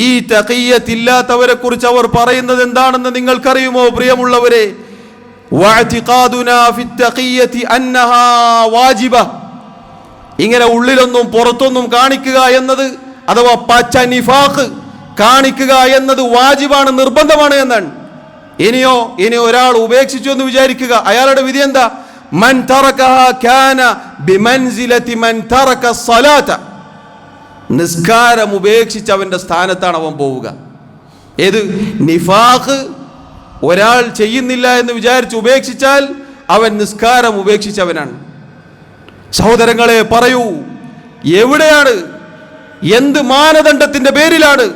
ഈ തഖിയ്യത്ത് ഇല്ലാത്തവരെ കുറിച്ച് അവർ പറയുന്നത് എന്താണെന്ന് നിങ്ങൾക്കറിയുമോ പ്രിയമുള്ളവരെ? വഅതിഖാദുനാ ഫിത്തഖിയ്യത്തി അന്നഹാ വാജിബ. ഇങ്ങനെ ഉള്ളിലൊന്നും പുറത്തൊന്നും കാണിക്കുക എന്നത്, അഥവാ പച്ച നിഫാഖ് കാണിക്കുക എന്നത് വാജിബാണ്, നിർബന്ധമാണ് എന്നാണ്. ഇനിയോ ഒരാൾ ഉപേക്ഷിച്ചു എന്ന് വിചാരിക്കുക, അയാളുടെ വിധി എന്താ? മൻ തറകഹ കാന ബിമൻസിലതി മൻ തറക സ്വലാത. നിസ്കാരം ഉപേക്ഷിച്ച് അവന്റെ സ്ഥാനത്താണ് അവൻ പോവുക. ഏത് നിഫാഖ് ഒരാൾ ചെയ്യുന്നില്ല എന്ന് വിചാരിച്ച് ഉപേക്ഷിച്ചാൽ അവൻ നിസ്കാരം ഉപേക്ഷിച്ചവനാണ്. സഹോദരങ്ങളെ, പറയൂ, എവിടെയാണ്, എന്ത് മാനദണ്ഡത്തിന്റെ പേരിലാണ്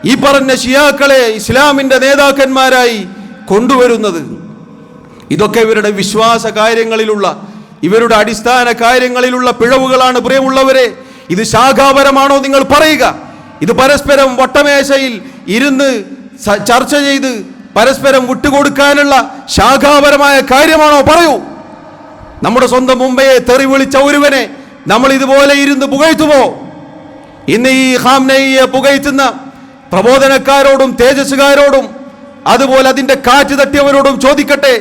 ഈ പറഞ്ഞ ഷിയാക്കളെ ഇസ്ലാമിന്റെ നേതാക്കന്മാരായി കൊണ്ടുവരുന്നത്? ഇതൊക്കെ ഇവരുടെ വിശ്വാസ കാര്യങ്ങളിലുള്ള, ഇവരുടെ അടിസ്ഥാന കാര്യങ്ങളിലുള്ള പിഴവുകളാണ് പ്രിയമുള്ളവരെ. ഇത് ശാഖാപരമാണോ നിങ്ങൾ പറയുക? ഇത് പരസ്പരം വട്ടമേശയിൽ ഇരുന്ന് ചർച്ച ചെയ്ത് പരസ്പരം വിട്ടുകൊടുക്കാനുള്ള ശാഖാപരമായ കാര്യമാണോ? പറയൂ. നമ്മുടെ സ്വന്തം മുമ്പയെ തെറി വിളിച്ച ഒരുവനെ നമ്മൾ ഇതുപോലെ ഇരുന്ന് പുകഴ്ത്തുമോ? ഇന്ന് ഈ ഖാംനയിയെ പുകഴ്ത്തുന്ന പ്രബോധനക്കാരോടും തേജസ്സുകാരോടും അതുപോലെ അതിന്റെ കാറ്റ് തട്ടിയവരോടും ചോദിക്കട്ടെ,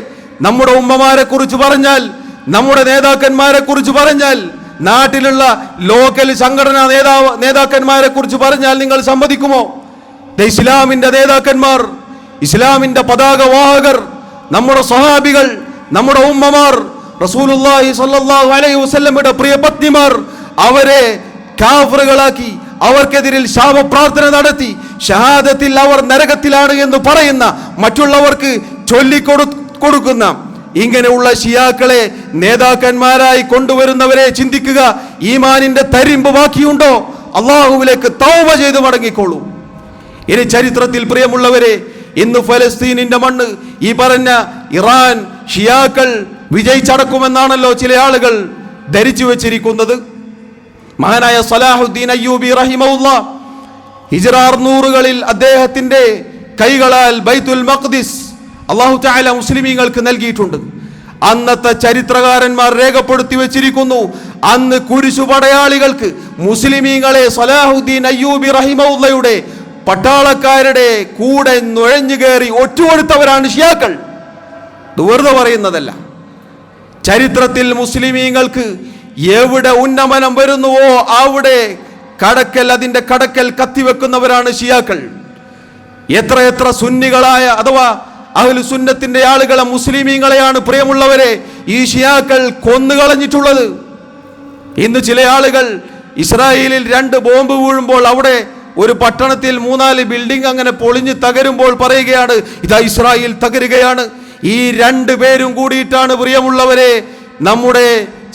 നമ്മുടെ ഉമ്മമാരെ കുറിച്ച് പറഞ്ഞാൽ, നമ്മുടെ നേതാക്കന്മാരെ കുറിച്ച് പറഞ്ഞാൽ, നാട്ടിലുള്ള ലോക്കൽ സംഘടനാ നേതാക്കന്മാരെ കുറിച്ച് പറഞ്ഞാൽ നിങ്ങൾ സമ്മതിക്കുമോ? ഇസ്ലാമിന്റെ നേതാക്കന്മാർ, ഇസ്ലാമിന്റെ പതാകവാഹകർ, നമ്മുടെ സ്വഹാബികൾ, നമ്മുടെ ഉമ്മമാർ, റസൂലുള്ളാഹി സ്വല്ലല്ലാഹു അലൈഹി വസല്ലമയുടെ പ്രിയ പത്നിമാർ, അവരെ കാഫിറുകളാക്കി അവർക്കെതിരിൽ ശാപപ്രാർത്ഥന നടത്തി ഷഹാദത്തിൽ അവർ നരകത്തിലാണ് എന്ന് പറയുന്ന, മറ്റുള്ളവർക്ക് ചൊല്ലിക്കൊടുക്കുന്ന ഇങ്ങനെയുള്ള ഷിയാക്കളെ നേതാക്കന്മാരായി കൊണ്ടുവരുന്നവരെ ചിന്തിക്കുക. ഈമാനിന്റെ തരിമ്പ് ബാക്കിയുണ്ടോ? അള്ളാഹുവിലേക്ക് തൗബ ചെയ്ത് മടങ്ങിക്കോളൂ. ഇനി ചരിത്രത്തിൽ പ്രിയമുള്ളവരെ, ഇന്ന് ഫലസ്തീനിന്റെ മണ്ണ്, ഈ പറഞ്ഞ ഇറാൻ ഷിയാക്കൾ വിജയിച്ചടക്കുമെന്നാണല്ലോ ചില ആളുകൾ ധരിച്ചു വെച്ചിരിക്കുന്നത്. മഹാനായ സലാഹുദ്ദീൻ അയ്യൂബി റഹിമഹുല്ലാഹ് ഹിജ്റ 600കളിൽ അദ്ദേഹത്തിന്റെ കൈകളാൽ ബൈത്തുൽ മഖ്ദിസ് അല്ലാഹു തആല മുസ്ലിമീങ്ങൾക്ക് നൽകിയിട്ടുണ്ട്. അന്നത്തെ ചരിത്രകാരന്മാർ രേഖപ്പെടുത്തി വെച്ചിരിക്കുന്നു, അന്ന് കുരിശുപടയാളികൾക്ക് മുസ്ലിമീങ്ങളെ സലാഹുദ്ദീൻ അയ്യൂബി റഹിമഹുല്ലയുടെ പട്ടാളക്കാരുടെ കൂടെ നുഴഞ്ഞു കയറി ഒറ്റുകൊടുത്തവരാണ് ഷിയാക്കൾ. വെറുതെ പറയുന്നതല്ല. ചരിത്രത്തിൽ മുസ്ലിമീങ്ങൾക്ക് എവിടെ ഉന്നമനം വരുന്നുവോ അവിടെ അതിന്റെ കടക്കൽ കത്തിവെക്കുന്നവരാണ് ഷിയാക്കൾ. എത്ര സുന്നികളായ അഥവാ അഹ്ലു സുന്നത്തിന്റെ ആളുകളെ, മുസ്ലിമീങ്ങളെയാണ് പ്രിയമുള്ളവരെ ഈ ഷിയാക്കൾ കൊന്നുകളഞ്ഞിട്ടുള്ളത്. ഇന്ന് ചില ആളുകൾ ഇസ്രായേലിൽ 2 ബോംബ് വീഴുമ്പോൾ, അവിടെ ഒരു പട്ടണത്തിൽ 3-4 ബിൽഡിംഗ് അങ്ങനെ പൊളിഞ്ഞ് തകരുമ്പോൾ പറയുകയാണ്, ഇതാ ഇസ്രായേൽ തകരുകയാണ്. ഈ 2 പേരും കൂടിയിട്ടാണ് പ്രിയമുള്ളവരെ നമ്മുടെ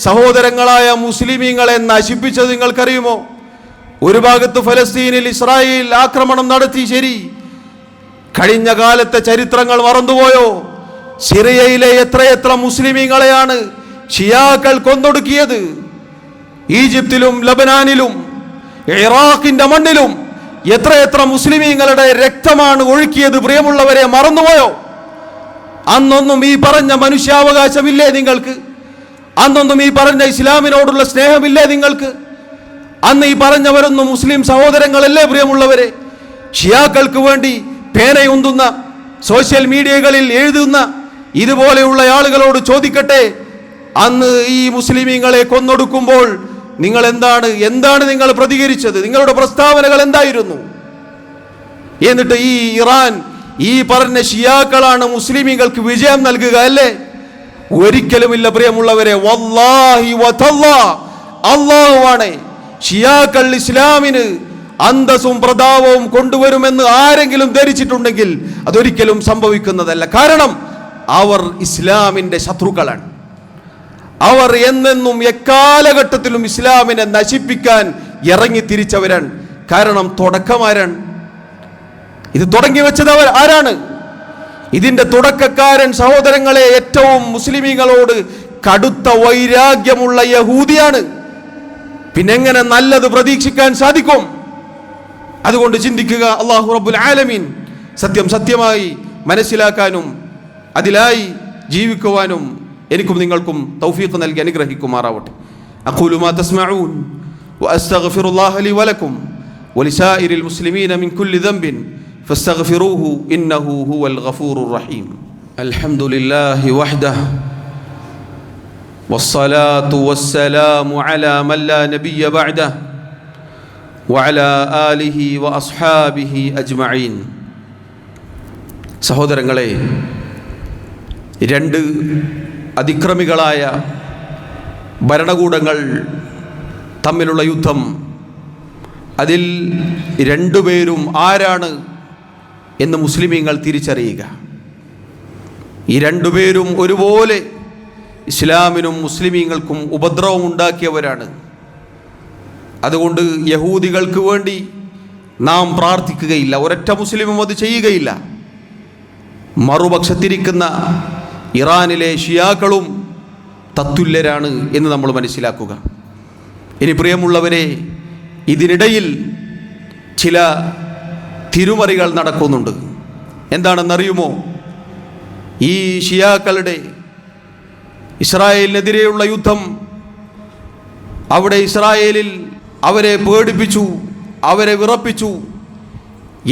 സഹോദരങ്ങളായ മുസ്ലിമീങ്ങളെ നശിപ്പിച്ചത്. നിങ്ങൾക്കറിയുമോ? ഒരു ഭാഗത്ത് ഫലസ്തീനിൽ ഇസ്രായേൽ ആക്രമണം നടത്തി, ശരി. കഴിഞ്ഞ കാലത്തെ ചരിത്രങ്ങൾ മറന്നുപോയോ? സിറിയയിലെ എത്ര മുസ്ലിമീങ്ങളെയാണ് ഷിയാക്കൾ കൊന്നൊടുക്കിയത്? ഈജിപ്തിലും ലബനാനിലും ഇറാഖിന്റെ മണ്ണിലും എത്ര മുസ്ലിമീങ്ങളുടെ രക്തമാണ് ഒഴുക്കിയത് പ്രിയമുള്ളവരെ, മറന്നുപോയോ? അന്നൊന്നും ഈ പറഞ്ഞ മനുഷ്യാവകാശമില്ലേ നിങ്ങൾക്ക്? അന്നൊന്നും ഈ പറഞ്ഞ ഇസ്ലാമിനോടുള്ള സ്നേഹമില്ലേ നിങ്ങൾക്ക്? അന്ന് ഈ പറഞ്ഞവരൊന്നും മുസ്ലിം സഹോദരങ്ങളല്ലേ പ്രിയമുള്ളവരെ? ഷിയാക്കൾക്ക് വേണ്ടി പേനയുന്തുന്ന, സോഷ്യൽ മീഡിയകളിൽ എഴുതുന്ന ഇതുപോലെയുള്ള ആളുകളോട് ചോദിക്കട്ടെ, അന്ന് ഈ മുസ്ലിമീങ്ങളെ കൊന്നൊടുക്കുമ്പോൾ നിങ്ങൾ എന്താണ് നിങ്ങൾ പ്രതികരിച്ചത്? നിങ്ങളുടെ പ്രസ്താവനകൾ എന്തായിരുന്നു? എന്നിട്ട് ഈ ഇറാൻ, ഈ പറഞ്ഞ ഷിയാക്കളാണ് മുസ്ലിമീങ്ങൾക്ക് വിജയം നൽകുക അല്ലേ? ഒരിക്കലുമില്ല പ്രിയമുള്ളവരെ. വല്ലാഹി വതല്ലാഹ്, അല്ലാഹുവാണ് ഷിയാക്കൾ ഇസ്ലാമിന് അന്തസ്സും പ്രതാപവും കൊണ്ടുവരുമെന്ന് ആരെങ്കിലും ധരിച്ചിട്ടുണ്ടെങ്കിൽ അതൊരിക്കലും സംഭവിക്കുന്നതല്ല. കാരണം അവർ ഇസ്ലാമിന്റെ ശത്രുക്കളാണ്. അവർ എന്നെന്നും എക്കാലഘട്ടത്തിലും ഇസ്ലാമിനെ നശിപ്പിക്കാൻ ഇറങ്ങി തിരിച്ചവരാണ്. കാരണം തുടക്കമാരാണ്? ഇത് തുടങ്ങി വെച്ചത് ആരാണ്? ഇതിന്റെ തുടക്കക്കാരൻ സഹോദരങ്ങളെ ഏറ്റവും മുസ്ലിമീങ്ങളോട് കടുത്ത വൈരാഗ്യമുള്ള യഹൂദിയാണ്. പിന്നെങ്ങനെ നല്ലത് പ്രതീക്ഷിക്കാൻ സാധിക്കും? അതുകൊണ്ട് ചിന്തിക്കുക. അല്ലാഹു റബ്ബുൽ ആലമീൻ സത്യം സത്യമായി മനസ്സിലാക്കാനും അതിലായി ജീവിക്കുവാനും എനിക്കും നിങ്ങൾക്കും തൗഫീഖ് നൽകി അനുഗ്രഹിക്കുമാറാവട്ടെ. അഖൂലു മാ തസ്മഊൻ വഅസ്തഗ്ഫിറുല്ലാഹ ലി വലക്കും വലിസായിരിൽ മുസ്ലിമീന മിൻ കുല്ലി ദംബിൻ ഫസ്തഗ്ഫിറൂഹു ഇന്നഹു ഹുവൽ ഗഫൂറുർ റഹീം. അൽഹംദുലില്ലാഹി വഹ്ദഹു വസ്സലാത്തു വസ്സലാമു അലാ മൻ ലാ നബിയ്യ ബഅദഹു വഅലാ ആലിഹി വഅസ്ഹാബിഹി അജ്മഈൻ. സഹോദരങ്ങളെ, രണ്ട് അതിക്രമികളായ ഭരണകൂടങ്ങൾ തമ്മിലുള്ള യുദ്ധം, അതിൽ രണ്ടുപേരും ആരാണ് എന്ന് മുസ്ലിമീങ്ങൾ തിരിച്ചറിയുക. ഈ രണ്ടുപേരും ഒരുപോലെ ഇസ്ലാമിനും മുസ്ലിമീങ്ങൾക്കും ഉപദ്രവം ഉണ്ടാക്കിയവരാണ്. അതുകൊണ്ട് യഹൂദികൾക്ക് വേണ്ടി നാം പ്രാർത്ഥിക്കുകയില്ല, ഒരൊറ്റ മുസ്ലിമും അത് ചെയ്യുകയില്ല. മറുപക്ഷത്തിരിക്കുന്ന ഇറാനിലെ ഷിയാക്കളും തത്തുല്യരാണ് എന്ന് നമ്മൾ മനസ്സിലാക്കുക. ഇനി പ്രിയമുള്ളവരെ, ഇതിനിടയിൽ ചില തിരുമറികൾ നടക്കുന്നുണ്ട്. എന്താണെന്നറിയുമോ? ഈ ഷിയാക്കളുടെ ഇസ്രായേലിനെതിരെയുള്ള യുദ്ധം, അവിടെ ഇസ്രായേലിൽ അവരെ പേടിപ്പിച്ചു, അവരെ വിറപ്പിച്ചു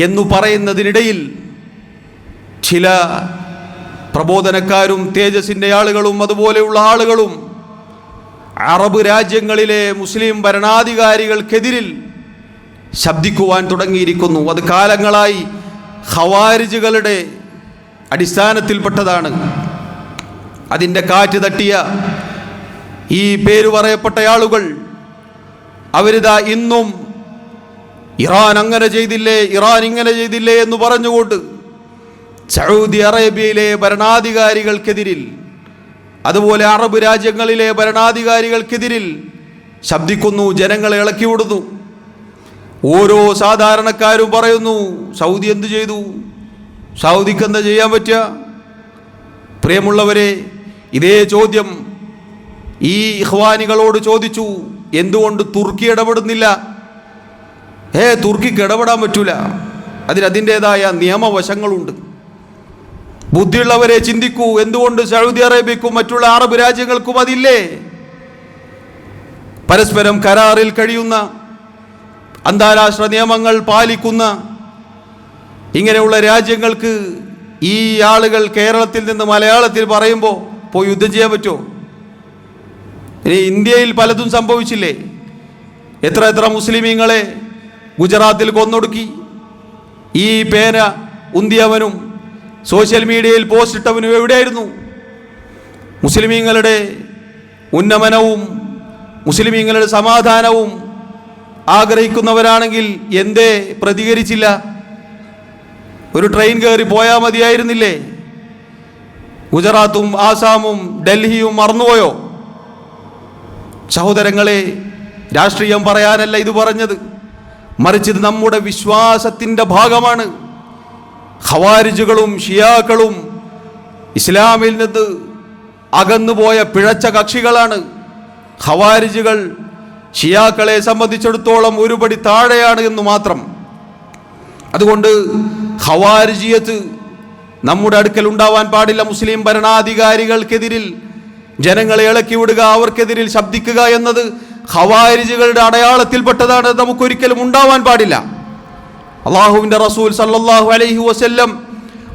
എന്നു പറയുന്നതിനിടയിൽ ചില പ്രബോധനക്കാരും തേജസിൻ്റെ ആളുകളും അതുപോലെയുള്ള ആളുകളും അറബ് രാജ്യങ്ങളിലെ മുസ്ലിം ഭരണാധികാരികൾക്കെതിരിൽ ശബ്ദിക്കുവാൻ തുടങ്ങിയിരിക്കുന്നു. അത് കാലങ്ങളായി ഖവാരിജുകളുടെ അടിസ്ഥാനത്തിൽപ്പെട്ടതാണ്. അതിൻ്റെ കാറ്റ് തട്ടിയ ഈ പേര് പറയപ്പെട്ട ആളുകൾ അവരിതാ ഇന്നും ഇറാൻ അങ്ങനെ ചെയ്തില്ലേ, ഇറാൻ ഇങ്ങനെ ചെയ്തില്ലേ എന്ന് പറഞ്ഞുകൊണ്ട് സൗദി അറേബ്യയിലെ ഭരണാധികാരികൾക്കെതിരിൽ, അതുപോലെ അറബ് രാജ്യങ്ങളിലെ ഭരണാധികാരികൾക്കെതിരിൽ ശബ്ദിക്കുന്നു, ജനങ്ങളെ ഇളക്കിവിടുന്നു. ഓരോ സാധാരണക്കാരും പറയുന്നു, സൗദി എന്ത് ചെയ്തു, സൗദിക്ക് എന്താ ചെയ്യാൻ പറ്റുക? പ്രിയമുള്ളവരെ, ഇതേ ചോദ്യം ഈ ഇഖ്വാനികളോട് ചോദിച്ചു, എന്തുകൊണ്ട് തുർക്കി ഇടപെടുന്നില്ല? തുർക്കിക്ക് ഇടപെടാൻ പറ്റൂല, അതിൻ്റെതായ നിയമവശങ്ങളുണ്ട്. ബുദ്ധിയുള്ളവരെ ചിന്തിക്കൂ, എന്തുകൊണ്ട് സൗദി അറേബ്യക്കും മറ്റുള്ള അറബ് രാജ്യങ്ങൾക്കും അതില്ലേ? പരസ്പരം കരാറിൽ കഴിയുന്ന, അന്താരാഷ്ട്ര നിയമങ്ങൾ പാലിക്കുന്ന ഇങ്ങനെയുള്ള രാജ്യങ്ങൾക്ക് ഈ ആളുകൾ കേരളത്തിൽ നിന്ന് മലയാളത്തിൽ പറയുമ്പോൾ പോയി യുദ്ധം ചെയ്യാൻ പറ്റുമോ? ഇനി ഇന്ത്യയിൽ പലതും സംഭവിച്ചില്ലേ? എത്ര മുസ്ലിമീങ്ങളെ ഗുജറാത്തിൽ കൊന്നൊടുക്കി. ഈ പേന ഉന്തിയവനും സോഷ്യൽ മീഡിയയിൽ പോസ്റ്റ് ഇട്ടവനും എവിടെയായിരുന്നു? മുസ്ലിമീങ്ങളുടെ ഉന്നമനവും മുസ്ലിമീങ്ങളുടെ സമാധാനവും ആഗ്രഹിക്കുന്നവരാണെങ്കിൽ എന്തേ പ്രതികരിച്ചില്ല? ഒരു ട്രെയിൻ കയറി പോയാൽ മതിയായിരുന്നില്ലേ? ഗുജറാത്തും ആസാമും ഡൽഹിയും മറന്നുപോയോ? സഹോദരങ്ങളെ, രാഷ്ട്രീയം പറയാനല്ല ഇത് പറഞ്ഞത്, മറിച്ച് ഇത് നമ്മുടെ വിശ്വാസത്തിൻ്റെ ഭാഗമാണ്. ഖവാരിജുകളും ഷിയാക്കളും ഇസ്ലാമിൽ നിന്ന് അകന്നുപോയ പിഴച്ച കക്ഷികളാണ്. ഖവാരിജുകൾ ഷിയാക്കളെ സംബന്ധിച്ചിടത്തോളം ഒരുപടി താഴെയാണ് എന്ന് മാത്രം. അതുകൊണ്ട് ഖവാരിജിയത്ത് നമ്മുടെ അടുക്കൽ ഉണ്ടാവാൻ പാടില്ല. മുസ്ലിം ഭരണാധികാരികൾക്കെതിരിൽ ജനങ്ങളെ ഇളക്കി വിടുക, അവർക്കെതിരിൽ ശബ്ദിക്കുക എന്നത് ഖവാരിജുകളുടെ അടയാളത്തിൽപ്പെട്ടതാണ്. നമുക്കൊരിക്കലും ഉണ്ടാവാൻ പാടില്ല. അള്ളാഹുവിൻ്റെ റസൂൽ സല്ലല്ലാഹു അലൈഹി വസല്ലം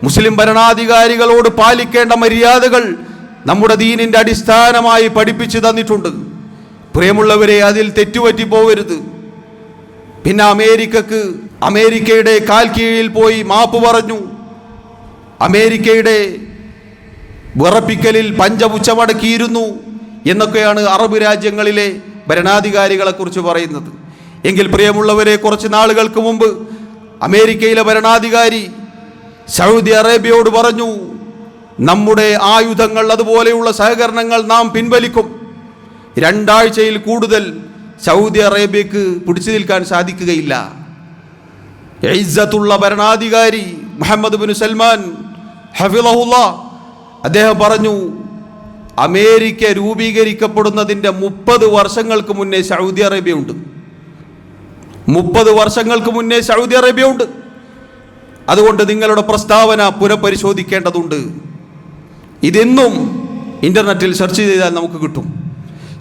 മുസ്ലിം ഭരണാധികാരികളോട് പാലിക്കേണ്ട മര്യാദകൾ നമ്മുടെ ദീനിൻ്റെ അടിസ്ഥാനമായി പഠിപ്പിച്ചു തന്നിട്ടുണ്ട്. പ്രിയമുള്ളവരെ, അതിൽ തെറ്റുപറ്റി പോവരുത്. പിന്നെ അമേരിക്കയുടെ കാൽ കീഴിൽ പോയി മാപ്പ് പറഞ്ഞു. അമേരിക്കയുടെ വിറപ്പിക്കലിൽ പഞ്ചപുച്ഛമടക്കിയിരുന്നു എന്നൊക്കെയാണ് അറബ് രാജ്യങ്ങളിലെ ഭരണാധികാരികളെക്കുറിച്ച് പറയുന്നത്. എങ്കിൽ പ്രിയമുള്ളവരെ, കുറച്ച് നാളുകൾക്ക് മുമ്പ് അമേരിക്കയിലെ ഭരണാധികാരി സൗദി അറേബ്യയോട് പറഞ്ഞു, നമ്മുടെ ആയുധങ്ങൾ അതുപോലെയുള്ള സഹകരണങ്ങൾ നാം പിൻവലിക്കും. 2 ആഴ്ചയിൽ കൂടുതൽ സൗദി അറേബ്യക്ക് പിടിച്ചു നിൽക്കാൻ സാധിക്കുകയില്ല. ഇസ്സത്തുള്ള ഭരണാധികാരി മുഹമ്മദ് ബിൻ സൽമാൻ ഹഫിളഹുല്ലാ അദ്ദേഹം പറഞ്ഞു, അമേരിക്ക രൂപീകരിക്കപ്പെടുന്നതിൻ്റെ 30 വർഷങ്ങൾക്ക് മുന്നേ സൗദി അറേബ്യ ഉണ്ട്. 30 വർഷങ്ങൾക്ക് മുന്നേ സൗദി അറേബ്യ ഉണ്ട്. അതുകൊണ്ട് നിങ്ങളുടെ പ്രസ്താവന പുനഃപരിശോധിക്കേണ്ടതുണ്ട്. ഇതെന്നും ഇന്റർനെറ്റിൽ സെർച്ച് ചെയ്താൽ നമുക്ക് കിട്ടും.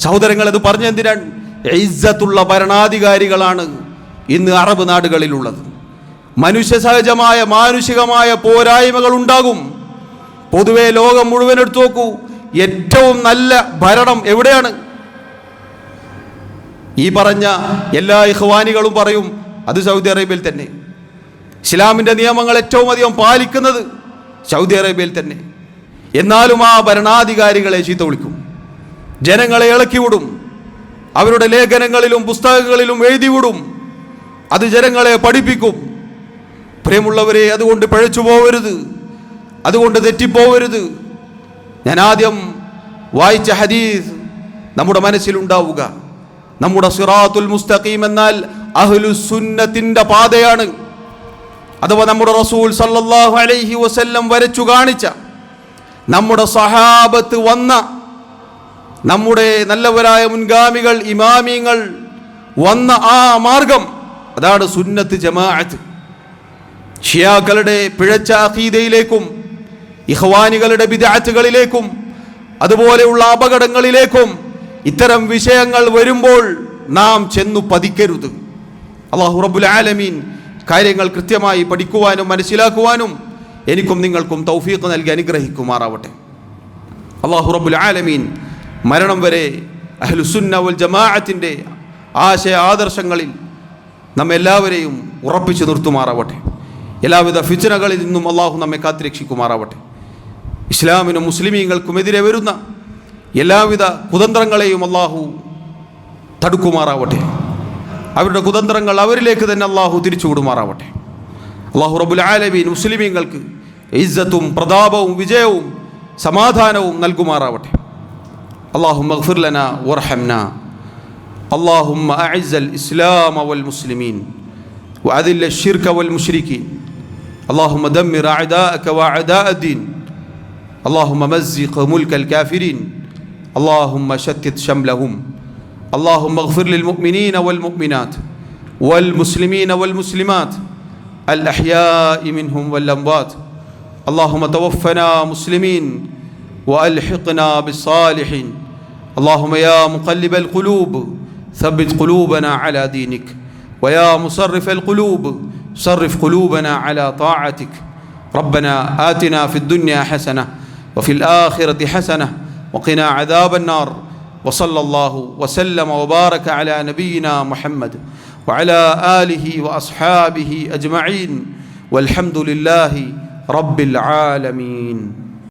സഹോദരങ്ങൾ, അത് പറഞ്ഞെന്തിനാണ്? ഇസ്സത്തുള്ള ഭരണാധികാരികളാണ് ഇന്ന് അറബ് നാടുകളിലുള്ളത്. മനുഷ്യ സഹജമായ മാനുഷികമായ പോരായ്മകൾ ഉണ്ടാകും. പൊതുവെ ലോകം മുഴുവൻ എടുത്തു നോക്കൂ, ഏറ്റവും നല്ല ഭരണം എവിടെയാണ്? ഈ പറഞ്ഞ എല്ലാ ഇഖ്വാനികളും പറയും അത് സൗദി അറേബ്യയിൽ തന്നെ. ഇസ്ലാമിൻ്റെ നിയമങ്ങൾ ഏറ്റവും അധികം പാലിക്കുന്നത് സൗദി അറേബ്യയിൽ തന്നെ. എന്നാലും ആ ഭരണാധികാരികളെ ചീത്ത വിളിക്കും, ജനങ്ങളെ ഇളക്കിവിടും, അവരുടെ ലേഖനങ്ങളിലും പുസ്തകങ്ങളിലും എഴുതിവിടും, അത് ജനങ്ങളെ പഠിപ്പിക്കും. പ്രിയമുള്ളവരെ, അതുകൊണ്ട് പഴച്ചു പോവരുത്, അതുകൊണ്ട് തെറ്റിപ്പോവരുത്. ഞാൻ ആദ്യം വായിച്ച ഹദീസ് നമ്മുടെ മനസ്സിലുണ്ടാവുക. നമ്മുടെ സിറാത്തുൽ മുസ്തഖീം എന്നാൽ അഹ്ലുസുന്നത്തിന്റെ പാതയാണ്. അഥവാ നമ്മുടെ റസൂൽ സല്ലല്ലാഹു അലൈഹി വസല്ലം വരച്ചു കാണിച്ച, നമ്മുടെ സഹാബത്ത് വന്ന, നമ്മുടെ നല്ലവരായ മുൻഗാമികൾ ഇമാമിങ്ങൾ വന്ന ആ മാർഗം, അതാണ് സുന്നത്ത് ജമാഅത്ത്. ഷിയാക്കളുടെ പിഴച്ച അഖീദയിലേക്കും ഇഖ്വാനികളുടെ ബിദ്അത്തുകളിലേക്കും അതുപോലെയുള്ള അപകടങ്ങളിലേക്കും ഇത്തരം വിഷയങ്ങൾ വരുമ്പോൾ നാം ചെന്നു പതിക്കരുത്. അല്ലാഹു റബ്ബുൽ ആലമീൻ കാര്യങ്ങൾ കൃത്യമായി പഠിക്കുവാനും മനസ്സിലാക്കുവാനും എനിക്കും നിങ്ങൾക്കും തൗഫീഖ് നൽകി അനുഗ്രഹിക്കുമാറാവട്ടെ. അല്ലാഹു റബ്ബുൽ ആലമീൻ മരണം വരെ അഹ്ലുസുന്ന വൽ ജമാഅത്തിൻ്റെ ആശയ ആദർശങ്ങളിൽ നമ്മെല്ലാവരെയും ഉറപ്പിച്ചു നിർത്തുമാറാവട്ടെ. എല്ലാവിധ ഫിത്നകളിൽ നിന്നും അള്ളാഹു നമ്മെ കാത്തുരക്ഷിക്കുമാറാവട്ടെ. ഇസ്ലാമിനും മുസ്ലിമീങ്ങൾക്കുമെതിരെ വരുന്ന എല്ലാവിധ കുതന്ത്രങ്ങളെയും അള്ളാഹു തടുക്കുമാറാവട്ടെ. അവരുടെ കുതന്ത്രങ്ങൾ അവരിലേക്ക് തന്നെ അള്ളാഹു തിരിച്ചുവിടുമാറാവട്ടെ. അള്ളാഹു റബ്ബുൽ ആലമീൻ മുസ്ലിമീങ്ങൾക്ക് ഇസ്സത്തും പ്രതാപവും വിജയവും സമാധാനവും നൽകുമാറാവട്ടെ. اللهم اغفر لنا وارحمنا. اللهم أعز الإسلام والمسلمين وأذل الشرك والمشركين. اللهم دمر أعداءك وأعداء الدين. اللهم مزق ملك الكافرين. اللهم شتت شملهم. اللهم اغفر للمؤمنين والمؤمنات والمسلمين والمسلمات الأحياء منهم والأموات. اللهم توفنا مسلمين وألحقنا بالصالحين. اللهم يا مقلب القلوب ثبت قلوبنا على دينك، ويا مصرف القلوب صرف قلوبنا على طاعتك. ربنا آتنا في الدنيا حسنة وفي الآخرة حسنة وقنا عذاب النار. وصلى الله وسلم وبارك على نبينا محمد وعلى آله وأصحابه أجمعين والحمد لله رب العالمين.